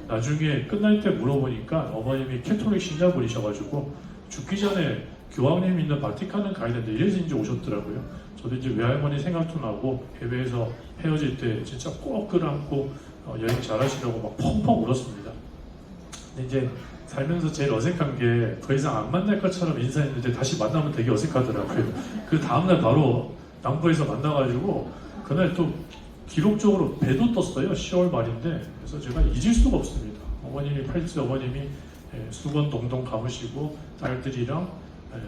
나중에 끝날 때 물어보니까 어머님이 캐톨릭 신자분이셔가지고 죽기 전에 교황님 있는 바티칸은 가야 되는데 이래서 이제 오셨더라고요. 저도 이제 외할머니 생각도 나고 해외에서 헤어질 때 진짜 꼭 끌어안고 여행 잘하시려고 막 펑펑 울었습니다. 근데 이제 살면서 제일 어색한 게 더 이상 안 만날 것처럼 인사했는데 다시 만나면 되게 어색하더라고요. 그 다음날 바로 남부에서 만나가지고 그날 또 기록적으로 배도 떴어요. 10월 말인데. 그래서 제가 잊을 수가 없습니다. 어머님이 80세 어머님이 수건 동동 감으시고 딸들이랑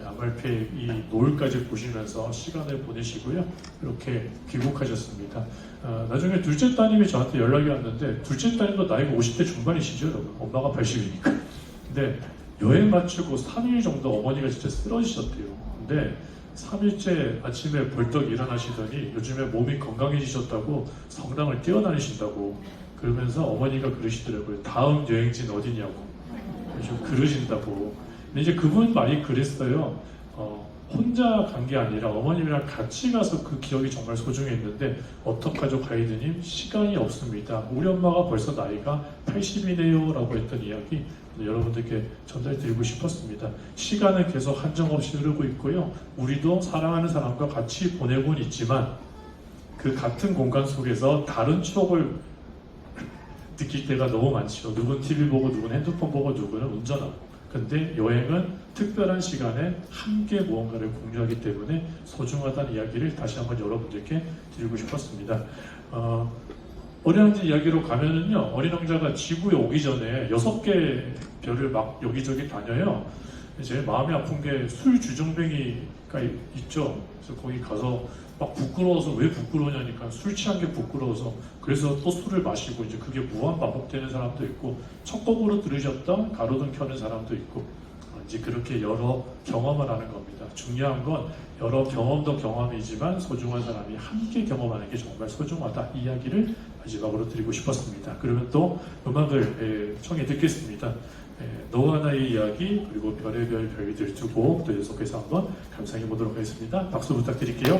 아말피 이 노을까지 보시면서 시간을 보내시고요. 이렇게 귀국하셨습니다. 나중에 둘째 따님이 저한테 연락이 왔는데 둘째 따님도 나이가 50대 중반이시죠, 여러분. 엄마가 80이니까. 근데 여행 마치고 3일 정도 어머니가 진짜 쓰러지셨대요. 근데 3일째 아침에 벌떡 일어나시더니 요즘에 몸이 건강해지셨다고 성당을 뛰어다니신다고 그러면서 어머니가 그러시더라고요. 다음 여행지는 어디냐고. 좀 그러신다고. 근데 이제 그분 말이 그랬어요. 혼자 간 게 아니라 어머님이랑 같이 가서 그 기억이 정말 소중했는데 어떡하죠 가이드님? 시간이 없습니다. 우리 엄마가 벌써 나이가 80이네요 라고 했던 이야기 여러분들께 전달드리고 싶었습니다. 시간은 계속 한정없이 흐르고 있고요. 우리도 사랑하는 사람과 같이 보내고는 있지만 그 같은 공간 속에서 다른 추억을 느낄 때가 너무 많죠. 누군 TV 보고 누군 핸드폰 보고 누구는 운전하고. 근데 여행은 특별한 시간에 함께 무언가를 공유하기 때문에 소중하다는 이야기를 다시 한번 여러분들께 드리고 싶었습니다. 어린 왕자 이야기로 가면은요, 어린 왕자가 지구에 오기 전에 6개 별을 막 여기저기 다녀요. 제일 마음이 아픈 게 술 주정뱅이가 있죠. 그래서 거기 가서 막 부끄러워서 왜 부끄러우냐니까 술 취한 게 부끄러워서 그래서 또 술을 마시고 이제 그게 무한 반복되는 사람도 있고 첫 곡으로 들으셨던 가로등 켜는 사람도 있고 이제 그렇게 여러 경험을 하는 겁니다. 중요한 건 여러 경험도 경험이지만 소중한 사람이 함께 경험하는 게 정말 소중하다. 이 이야기를 마지막으로 드리고 싶었습니다. 그러면 또 음악을 청해 듣겠습니다. 너와 나의 이야기 그리고 별의 별 별들 두 곡 또 연속해서 한번 감상해 보도록 하겠습니다. 박수 부탁드릴게요.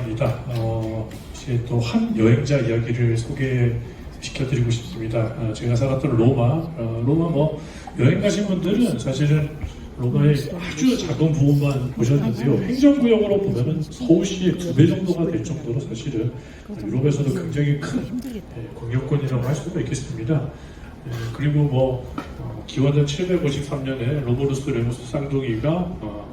감사합니다. 이제 또 한 여행자 이야기를 소개시켜드리고 싶습니다. 제가 살았던 로마 뭐 여행 가신 분들은 사실은 로마의 아주 작은 부분만 보셨는데요. 행정구역으로 보면은 서울시의 2배 정도가 될 정도로 사실은 유럽에서도 굉장히 큰 광역권이라고 할 수가 있겠습니다. 그리고 뭐 기원전 753년에 로모루스 레무스 쌍둥이가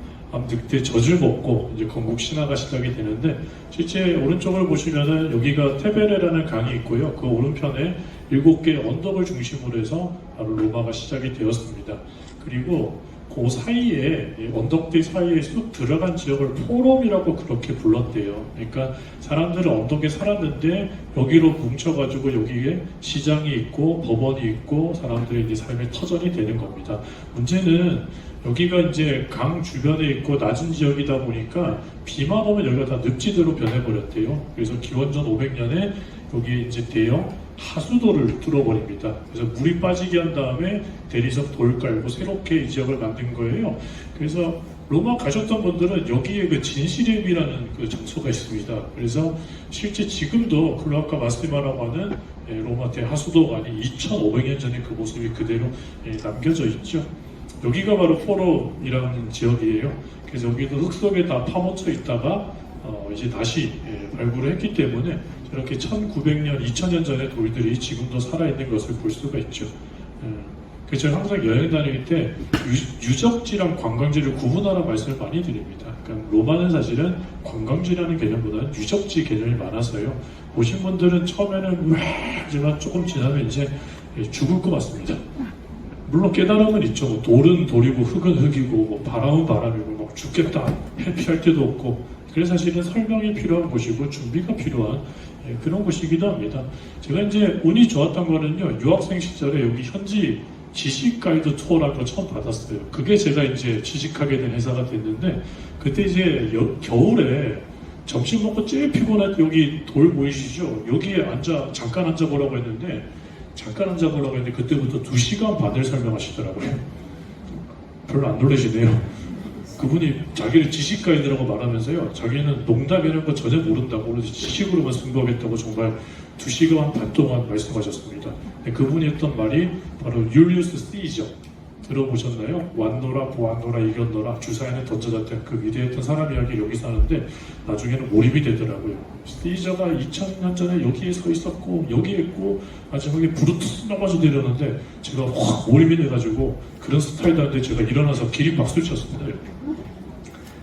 그때 젖을 먹고 이제 건국 신화가 시작이 되는데, 실제 오른쪽을 보시면은 여기가 테베레라는 강이 있고요. 그 오른편에 7개의 언덕을 중심으로 해서 바로 로마가 시작이 되었습니다. 그리고 그 사이에 언덕들 사이에 쑥 들어간 지역을 포럼이라고 그렇게 불렀대요. 그러니까 사람들은 언덕에 살았는데 여기로 뭉쳐가지고 여기에 시장이 있고 법원이 있고 사람들의 이제 삶의 터전이 되는 겁니다. 문제는 여기가 이제 강 주변에 있고 낮은 지역이다 보니까 비만 오면 여기가 다 늪지대로 변해버렸대요. 그래서 기원전 500년에 여기 이제 대형 하수도를 뚫어버립니다. 그래서 물이 빠지게 한 다음에 대리석 돌 깔고 새롭게 이 지역을 만든 거예요. 그래서 로마 가셨던 분들은 여기에 그 진시렘이라는 그 장소가 있습니다. 그래서 실제 지금도 클로아카 마스티마라고 하는 로마 대하수도관이 2500년 전에 그 모습이 그대로 남겨져 있죠. 여기가 바로 포럼이라는 지역이에요. 그래서 여기도 흙 속에 다 파묻혀 있다가 이제 다시 발굴을 했기 때문에 이렇게 1900년, 2000년 전의 돌들이 지금도 살아있는 것을 볼 수가 있죠. 그래서 제가 항상 여행 다닐 때 유적지랑 관광지를 구분하라는 말씀을 많이 드립니다. 그러니까 로마는 사실은 관광지라는 개념보다는 유적지 개념이 많아서요. 오신 분들은 처음에는 하지만 조금 지나면 이제 죽을 것 같습니다. 물론 깨달음은 있죠. 뭐 돌은 돌이고 흙은 흙이고 뭐 바람은 바람이고 막 죽겠다 회피할 데도 없고, 그래서 사실은 설명이 필요한 곳이고 준비가 필요한 그런 곳이기도 합니다. 제가 이제 운이 좋았던 거는요, 유학생 시절에 여기 현지 지식 가이드 투어라는 걸 처음 받았어요. 그게 제가 이제 취직하게 된 회사가 됐는데, 그때 이제 겨울에 점심 먹고 제일 피곤할 때 여기 돌 보이시죠? 여기에 잠깐 앉아보라고 했는데 그때부터 2시간 반을 설명하시더라고요. 별로 안 놀라시네요. 그분이 자기를 지식 가이드라고 말하면서요, 자기는 농담이라는 거 전혀 모른다고, 그래서 지식으로만 승부하겠다고 정말 2시간 반 동안 말씀하셨습니다. 그분이 했던 말이 바로 율리우스 시저 들어보셨나요? 완노라 보안노라 이겼노라 주사에는 던져졌던 그 위대했던 사람 이야기를 여기서 하는데 나중에는 몰입이 되더라고요. 시저가 2000년 전에 여기에 서 있었고 여기에 있고 마지막에 브루투스 넘어져 내렸는데 제가 확 몰입이 돼가지고 그런 스타일인데 제가 일어나서 기립 박수를 쳤습니다.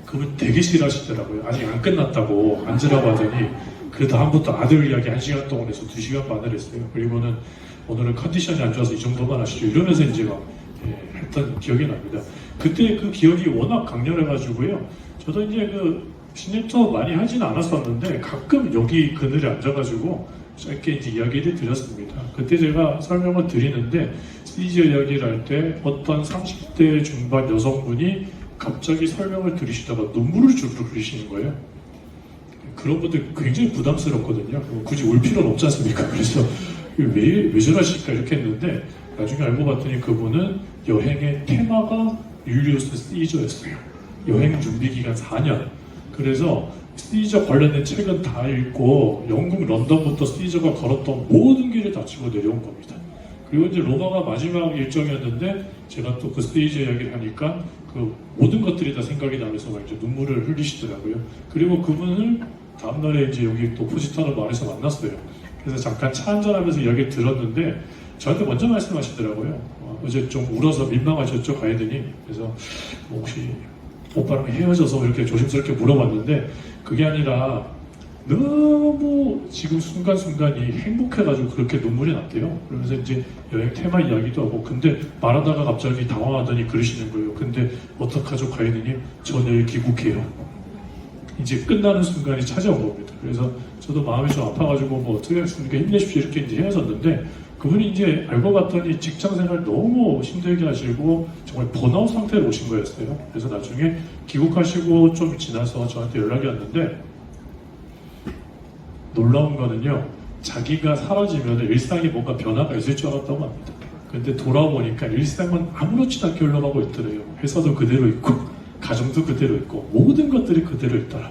그분 되게 싫어하시더라고요. 아직 안 끝났다고 앉으라고 하더니 그 다음부터 아들 이야기 1시간 동안 해서 2시간 반을 했어요. 그리고는 오늘은 컨디션이 안 좋아서 이 정도만 하시죠 이러면서 이제 막 했던 기억이 납니다. 그때 그 기억이 워낙 강렬해가지고요. 저도 이제 그 시냅터 많이 하지는 않았었는데 가끔 여기 그늘에 앉아가지고 짧게 이제 이야기를 드렸습니다. 그때 제가 설명을 드리는데 시저 이야기를 할 때 어떤 30대 중반 여성분이 갑자기 설명을 들으시다가 눈물을 줄줄 흘리시는 거예요. 그런 분들 굉장히 부담스럽거든요. 굳이 울 필요는 없지 않습니까? 그래서 왜 저러실까 이렇게 했는데 나중에 알고 봤더니 그분은 여행의 테마가 율리우스 시저였어요. 여행 준비 기간 4년. 그래서 시저 관련된 책은 다 읽고 영국 런던부터 시저가 걸었던 모든 길을 다 치고 내려온 겁니다. 그리고 이제 로마가 마지막 일정이었는데 제가 또 그 시저 이야기를 하니까 그 모든 것들이 다 생각이 나면서 막 이제 눈물을 흘리시더라고요. 그리고 그분을 다음날에 이제 여기 또 포지터널 마을에서 만났어요. 그래서 잠깐 차 한잔하면서 이야기를 들었는데 저한테 먼저 말씀하시더라고요. 어제 좀 울어서 민망하셨죠, 가이드님? 그래서 뭐 혹시 오빠랑 헤어져서 이렇게 조심스럽게 물어봤는데 그게 아니라 너무 지금 순간순간이 행복해가지고 그렇게 눈물이 났대요. 그러면서 이제 여행 테마 이야기도 하고 근데 말하다가 갑자기 당황하더니 그러시는 거예요. 근데 어떡하죠, 가이드님? 저 내일 귀국해요. 이제 끝나는 순간이 찾아온 겁니다. 그래서 저도 마음이 좀 아파가지고 뭐 어떻게 하겠습니까? 힘내십시오 이렇게 이제 헤어졌는데 그분이 이제 알고 봤더니 직장생활 너무 힘들게 하시고 정말 번아웃 상태로 오신 거였어요. 그래서 나중에 귀국하시고 좀 지나서 저한테 연락이 왔는데 놀라운 거는요, 자기가 사라지면 일상에 뭔가 변화가 있을 줄 알았다고 합니다. 근데 돌아보니까 일상은 아무렇지도 않게 흘러가고 있더래요. 회사도 그대로 있고 가정도 그대로 있고 모든 것들이 그대로 있더라.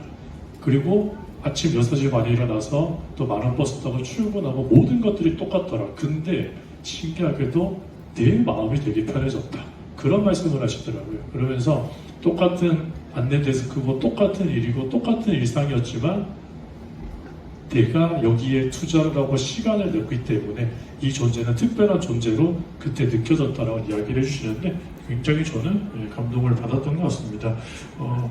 그리고 아침 6시 반에 일어나서 또 많은 버스 타고 출근하고 모든 것들이 똑같더라. 근데 신기하게도 내 마음이 되게 편해졌다. 그런 말씀을 하시더라고요. 그러면서 똑같은 안내 데스크고 똑같은 일이고 똑같은 일상이었지만 내가 여기에 투자를 하고 시간을 냈기 때문에 이 존재는 특별한 존재로 그때 느껴졌다라고 이야기를 해주시는데 굉장히 저는 감동을 받았던 것 같습니다.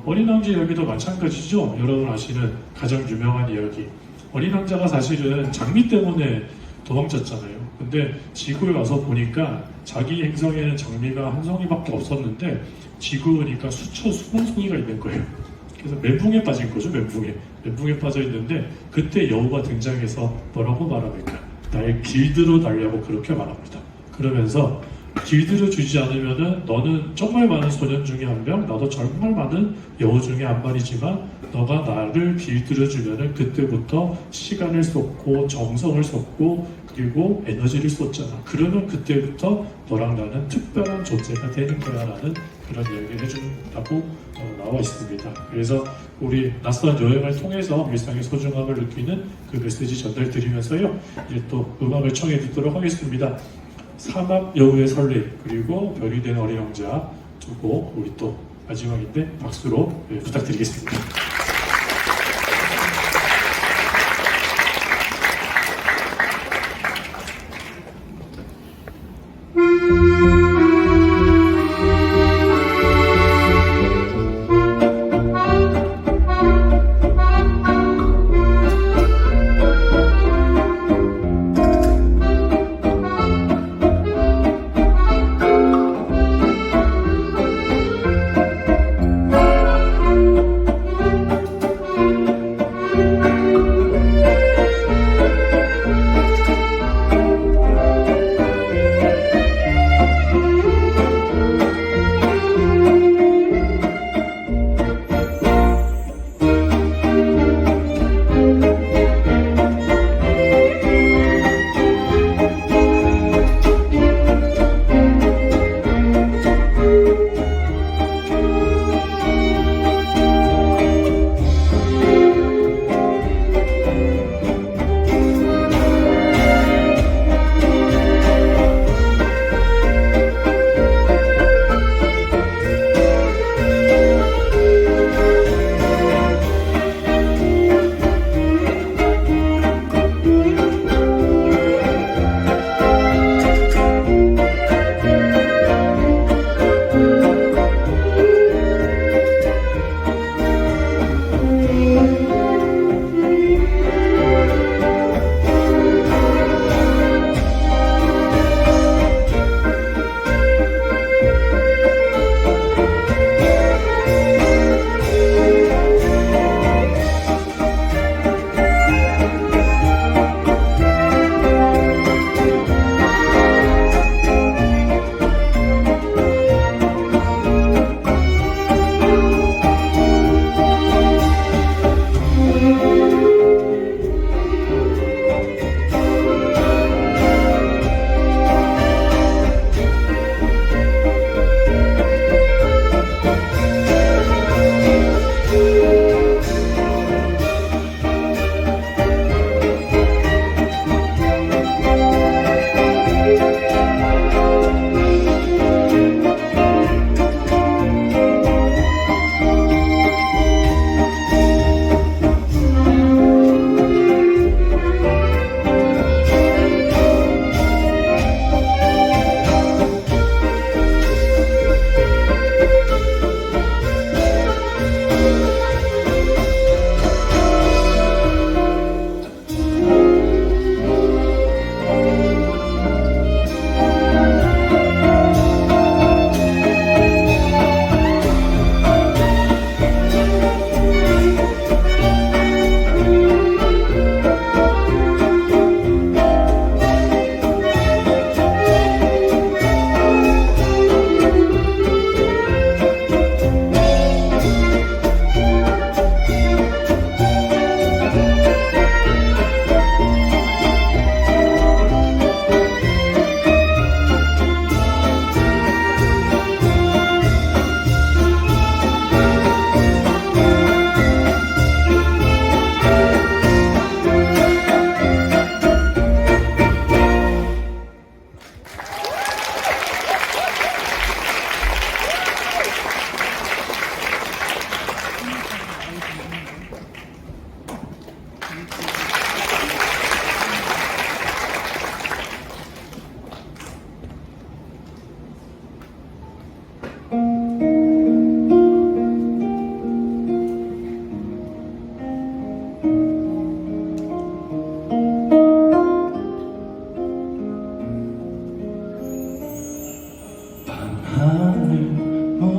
어린 왕자 이야기도 마찬가지죠. 여러분 아시는 가장 유명한 이야기. 어린 왕자가 사실은 장미 때문에 도망쳤잖아요. 근데 지구에 와서 보니까 자기 행성에는 장미가 한 송이밖에 없었는데 지구에 오니까 수천 송이가 있는 거예요. 그래서 멘붕에 빠진 거죠. 멘붕에 빠져 있는데 그때 여우가 등장해서 뭐라고 말합니까? 나의 길들어 달라고 그렇게 말합니다. 그러면서 길들여 주지 않으면은 너는 정말 많은 소년 중에 한 명, 나도 정말 많은 여우 중에 한 마리지만 너가 나를 길들여 주면은 그때부터 시간을 쏟고 정성을 쏟고 그리고 에너지를 쏟잖아. 그러면 그때부터 너랑 나는 특별한 존재가 되는 거야 라는 그런 이야기를 해준다고 나와 있습니다. 그래서 우리 낯선 여행을 통해서 일상의 소중함을 느끼는 그 메시지 전달드리면서요. 이제 또 음악을 청해 듣도록 하겠습니다. 사막 여우의 설렘 그리고 별이 된 어린 왕자 두 곡 우리 또 마지막인데 박수로 부탁드리겠습니다.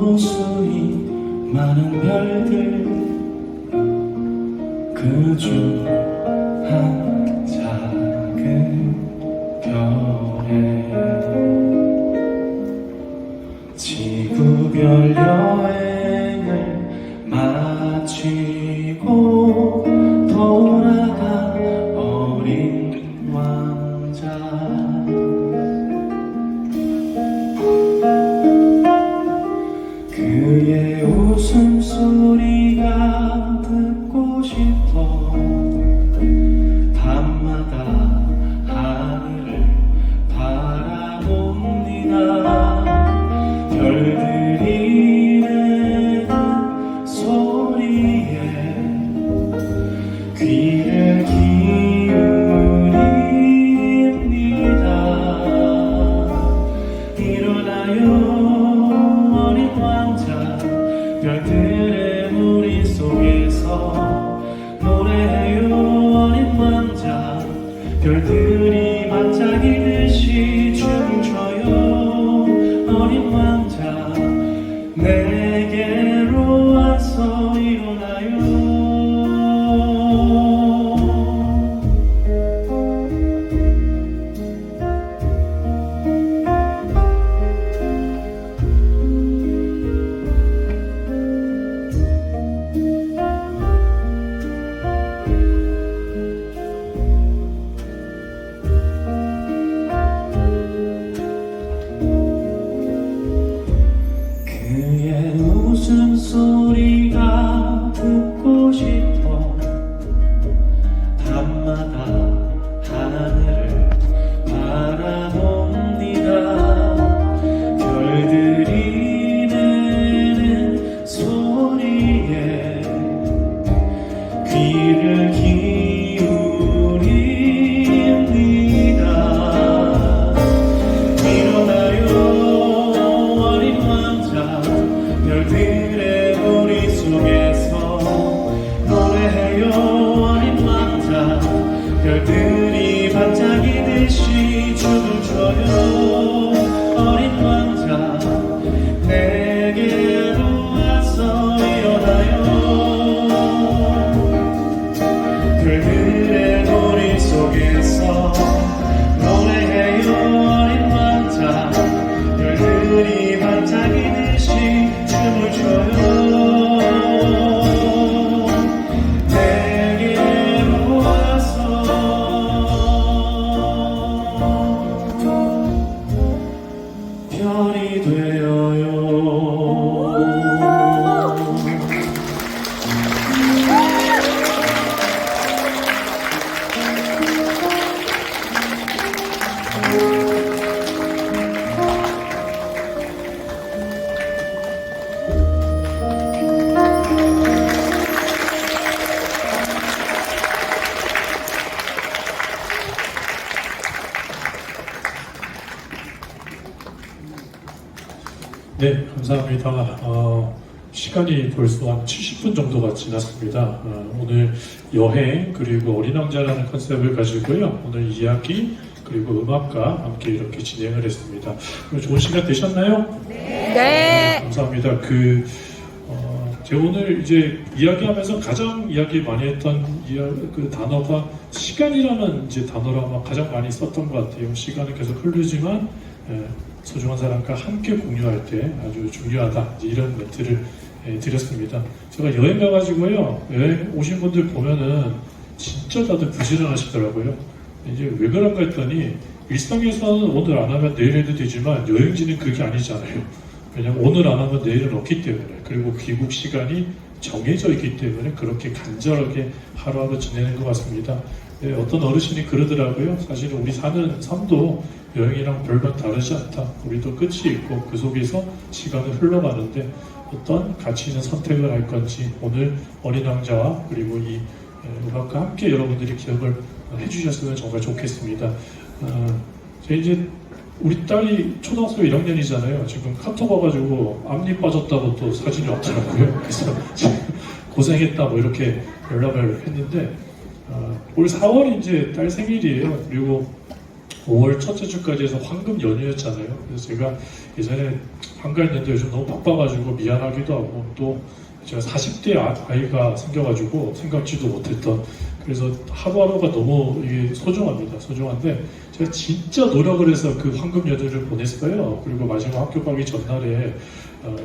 무수히 많은 별들 그중 한 작은 별에 지구별 여행을 마치고 돌아간 어린 왕자 그의 웃음소리가 듣고 싶어 밤마다 하늘을 바라봅니다 별들이 내는 소리에 귀를 기울입니다 일어나요 어린 왕자 별들의 무리 속에서 노래해요 어린 왕자 별들이 반짝이듯이 춤을 춰요 어린 왕자 내게로 와서 일어나요 그의 웃음소리가 듣고 싶어 밤마다 하늘을 바라봅니다 별들이 내는 소리에 귀를 기울입니다 일어나요 어린 왕자 별들의 무리 속에서 노래해요 어린 왕자 별들이 반짝이듯이 춤을 춰요 어린 왕자 내게로 와서 일어나요 별들의 무리 속에서 노래해요 어린 왕자 별들이 반짝이듯이 춤을 춰요 내게로 와서 별이 되어요 네, 감사합니다. 시간이 벌써 한 70분 정도가 지났습니다. 오늘 여행 그리고 어린 왕자라는 컨셉을 가지고요. 오늘 이야기 그리고 음악과 함께 이렇게 진행을 했습니다. 오늘 좋은 시간 되셨나요? 네. 감사합니다. 제가 오늘 이제 이야기하면서 가장 이야기 많이 했던 그 단어가 시간이라는 이제 단어를 아마 가장 많이 썼던 것 같아요. 시간은 계속 흐르지만 소중한 사람과 함께 공유할 때 아주 중요하다. 이제 이런 멘트를 드렸습니다. 제가 여행 가가지고요. 여행 오신 분들 보면은 진짜 다들 부지런하시더라고요. 이제 왜 그런가 했더니 일상에서는 오늘 안 하면 내일 해도 되지만 여행지는 그게 아니잖아요. 왜냐면 오늘 안 하면 내일은 없기 때문에 그리고 귀국 시간이 정해져 있기 때문에 그렇게 간절하게 하루하루 지내는 것 같습니다. 네, 어떤 어르신이 그러더라고요. 사실 우리 사는 삶도 여행이랑 별반 다르지 않다. 우리도 끝이 있고 그 속에서 시간을 흘러가는데 어떤 가치 있는 선택을 할 건지 오늘 어린 왕자와 그리고 이 음악과 함께 여러분들이 기억을 해주셨으면 정말 좋겠습니다. 제가 이제 우리 딸이 초등학교 1학년이잖아요. 지금 카톡 와가지고 앞니 빠졌다고 또 사진이 왔더라고요. 그래서 지금 고생했다 뭐 이렇게 연락을 했는데 올 4월이 이제 딸 생일이에요. 그리고 5월 첫째 주까지 해서 황금 연휴였잖아요. 그래서 제가 예전에 한가인 연도 요즘 너무 바빠가지고 미안하기도 하고 또 제가 40대 아이가 생겨가지고 생각지도 못했던 그래서 하루하루가 너무 이게 소중합니다. 소중한데 제가 진짜 노력을 해서 그 황금 연휴를 보냈어요. 그리고 마지막 학교 가기 전날에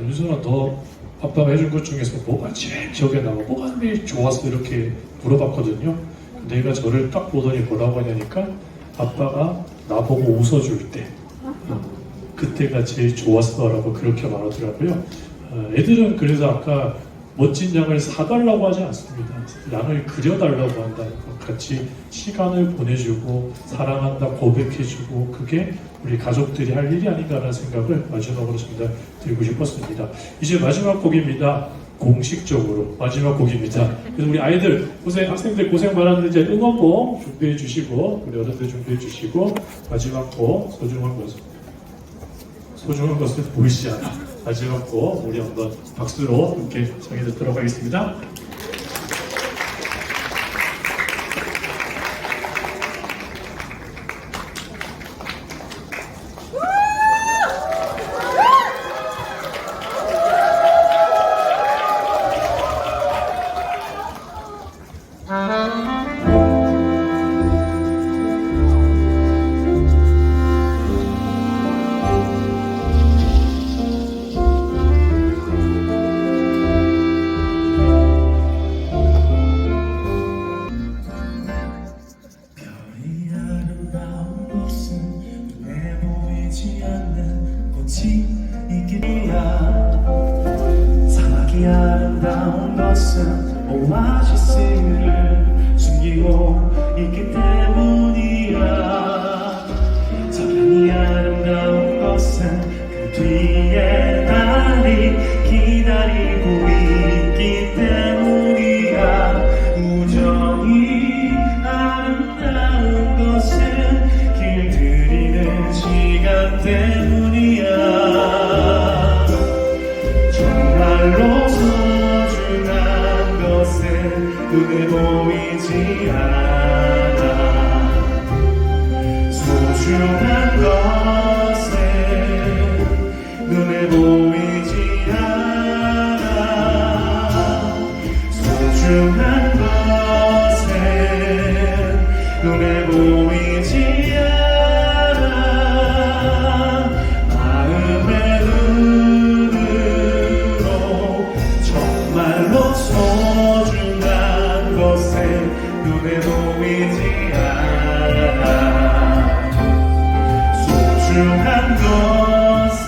윤순아 너 아빠가 해준 것 중에서 뭐가 제일 기억에 남아? 뭐가 제일 좋았어? 이렇게 물어봤거든요. 내가 저를 딱 보더니 뭐라고 하냐니까 아빠가 나보고 웃어줄 때 그때가 제일 좋았어 라고 그렇게 말하더라고요. 애들은 그래서 아까 멋진 양을 사달라고 하지 않습니다. 양을 그려달라고 한다는 것. 같이 시간을 보내주고 사랑한다 고백해주고 그게 우리 가족들이 할 일이 아닌가라는 생각을 마지막으로 전달 드리고 싶었습니다. 이제 마지막 곡입니다. 공식적으로 마지막 곡입니다. 그래서 우리 아이들 학생들 고생 많았는데 이제 응원봉 준비해 주시고 우리 어른들 준비해 주시고 마지막 곡 소중한 것은 보이지 않아. 마지막 곡 우리 한번 박수로 이렇게 정해 듣도록 하겠습니다. 별이 아름다운 곳은 눈에 보이지 않는 꽃이 있기야. 사막이 아름다운 것은 오아시스를 숨기고 있기 때문이야. 석양이 아름다운 것은 그 뒤에 달이 기다리고 있기 때문이야. 우정이 아름다운 것은 길들이는 시간 때문이야. 정말로 소중한 것은 눈에 보이지 않아. 소중한 것은 눈에 보이지 않아. 소중한 것은 눈에 보이지 않아. 마음의 눈으로 정말로 소중한 것은 눈에 보이지 않아. 소중한 것은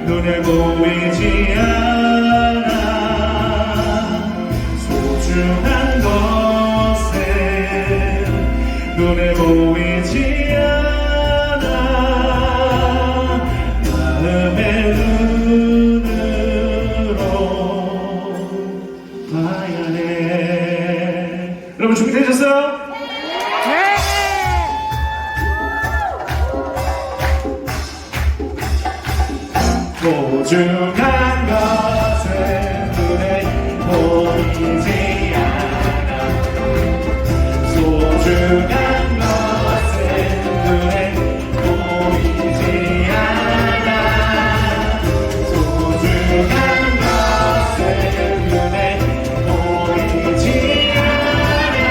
눈에 보이지 않아. 소중한 것은 눈에 보이지 않아. 마음의 눈으로 봐야 해. 여러분 준비되셨어요? 소중한 것은 눈에 보이지 않아. 소중한 것은 눈에 보이지 않아. 소중한 것은 눈에 보이지 않아.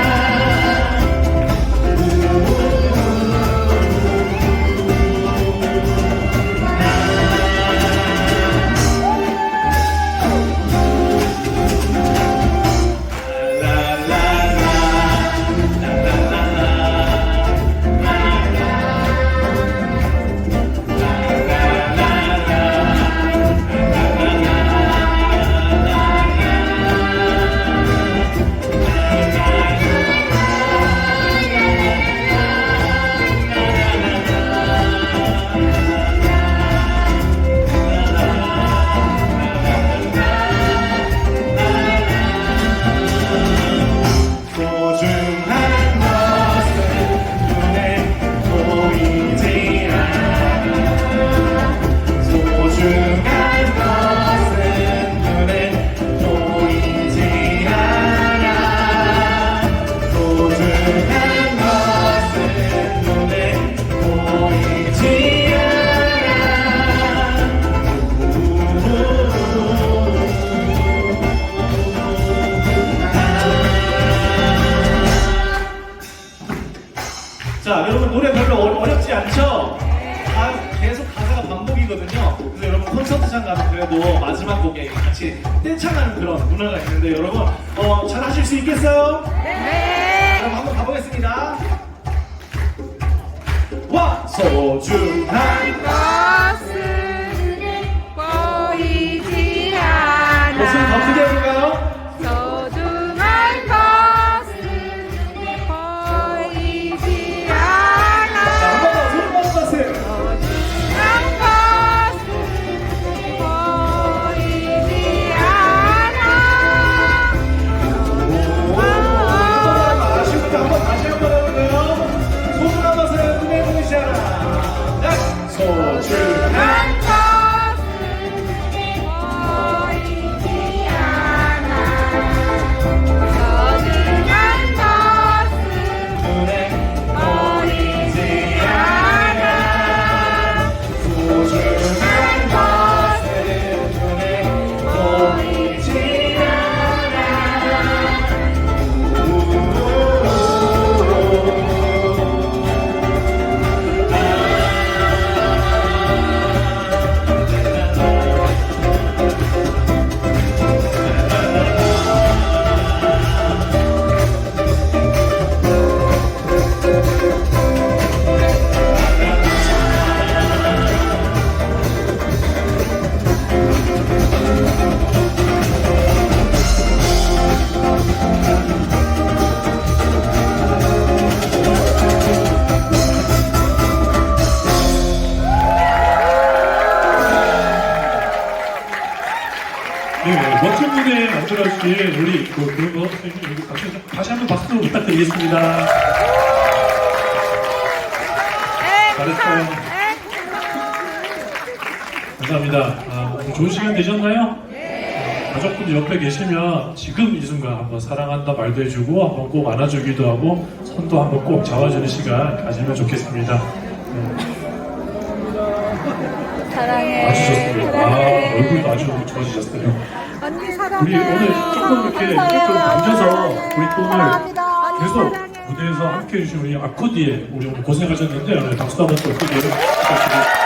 자, 여러분 노래 별로 어렵지 않죠? 계속 가사가 반복이거든요. 그래서 여러분 콘서트장 가면 그래도 마지막 곡에 같이 떼창하는 그런 문화가 있는데 여러분 잘 하실 수 있겠어요? 네. 그럼 한번 가보겠습니다. 와! 소중한 것은 보이지 않아. 목소리 더 크게 해볼까요? 소중한 것은 보이지 않아. 자, 한 번 더 소리 한 것은 소중한 것은 보이지 않아. 아쉬운데 한번 다시 한번 해볼까요? 소중한 것은 눈에 보이지 않아. 소중한 소중한 것은 보이지 않아. 소중한 것은 눈에 보이지 않아. 소중한 것은 눈에 보이지 네, 멋진 무대 만들어주신 우리 그런 거 다시 한번 박수 부탁드리겠습니다. 잘했어요. 감사합니다. 오늘 좋은 시간 되셨나요? 가족분들 옆에 계시면 지금 이 순간 한번 사랑한다 말도 해주고 한번 꼭 안아주기도 하고 손도 한번 꼭 잡아주는 시간 가지면 좋겠습니다. 네. 사랑해. 아주 좋습니다. 얼굴도 아주 좋아지셨어요. 언니 사랑해. 우리 오늘 조금 이렇게 앉아서 우리 또 오늘 계속 무대에서 함께 해주신 우리 아코디에 우리 오늘 고생하셨는데 박수 한번 또 크게 부탁드립니다.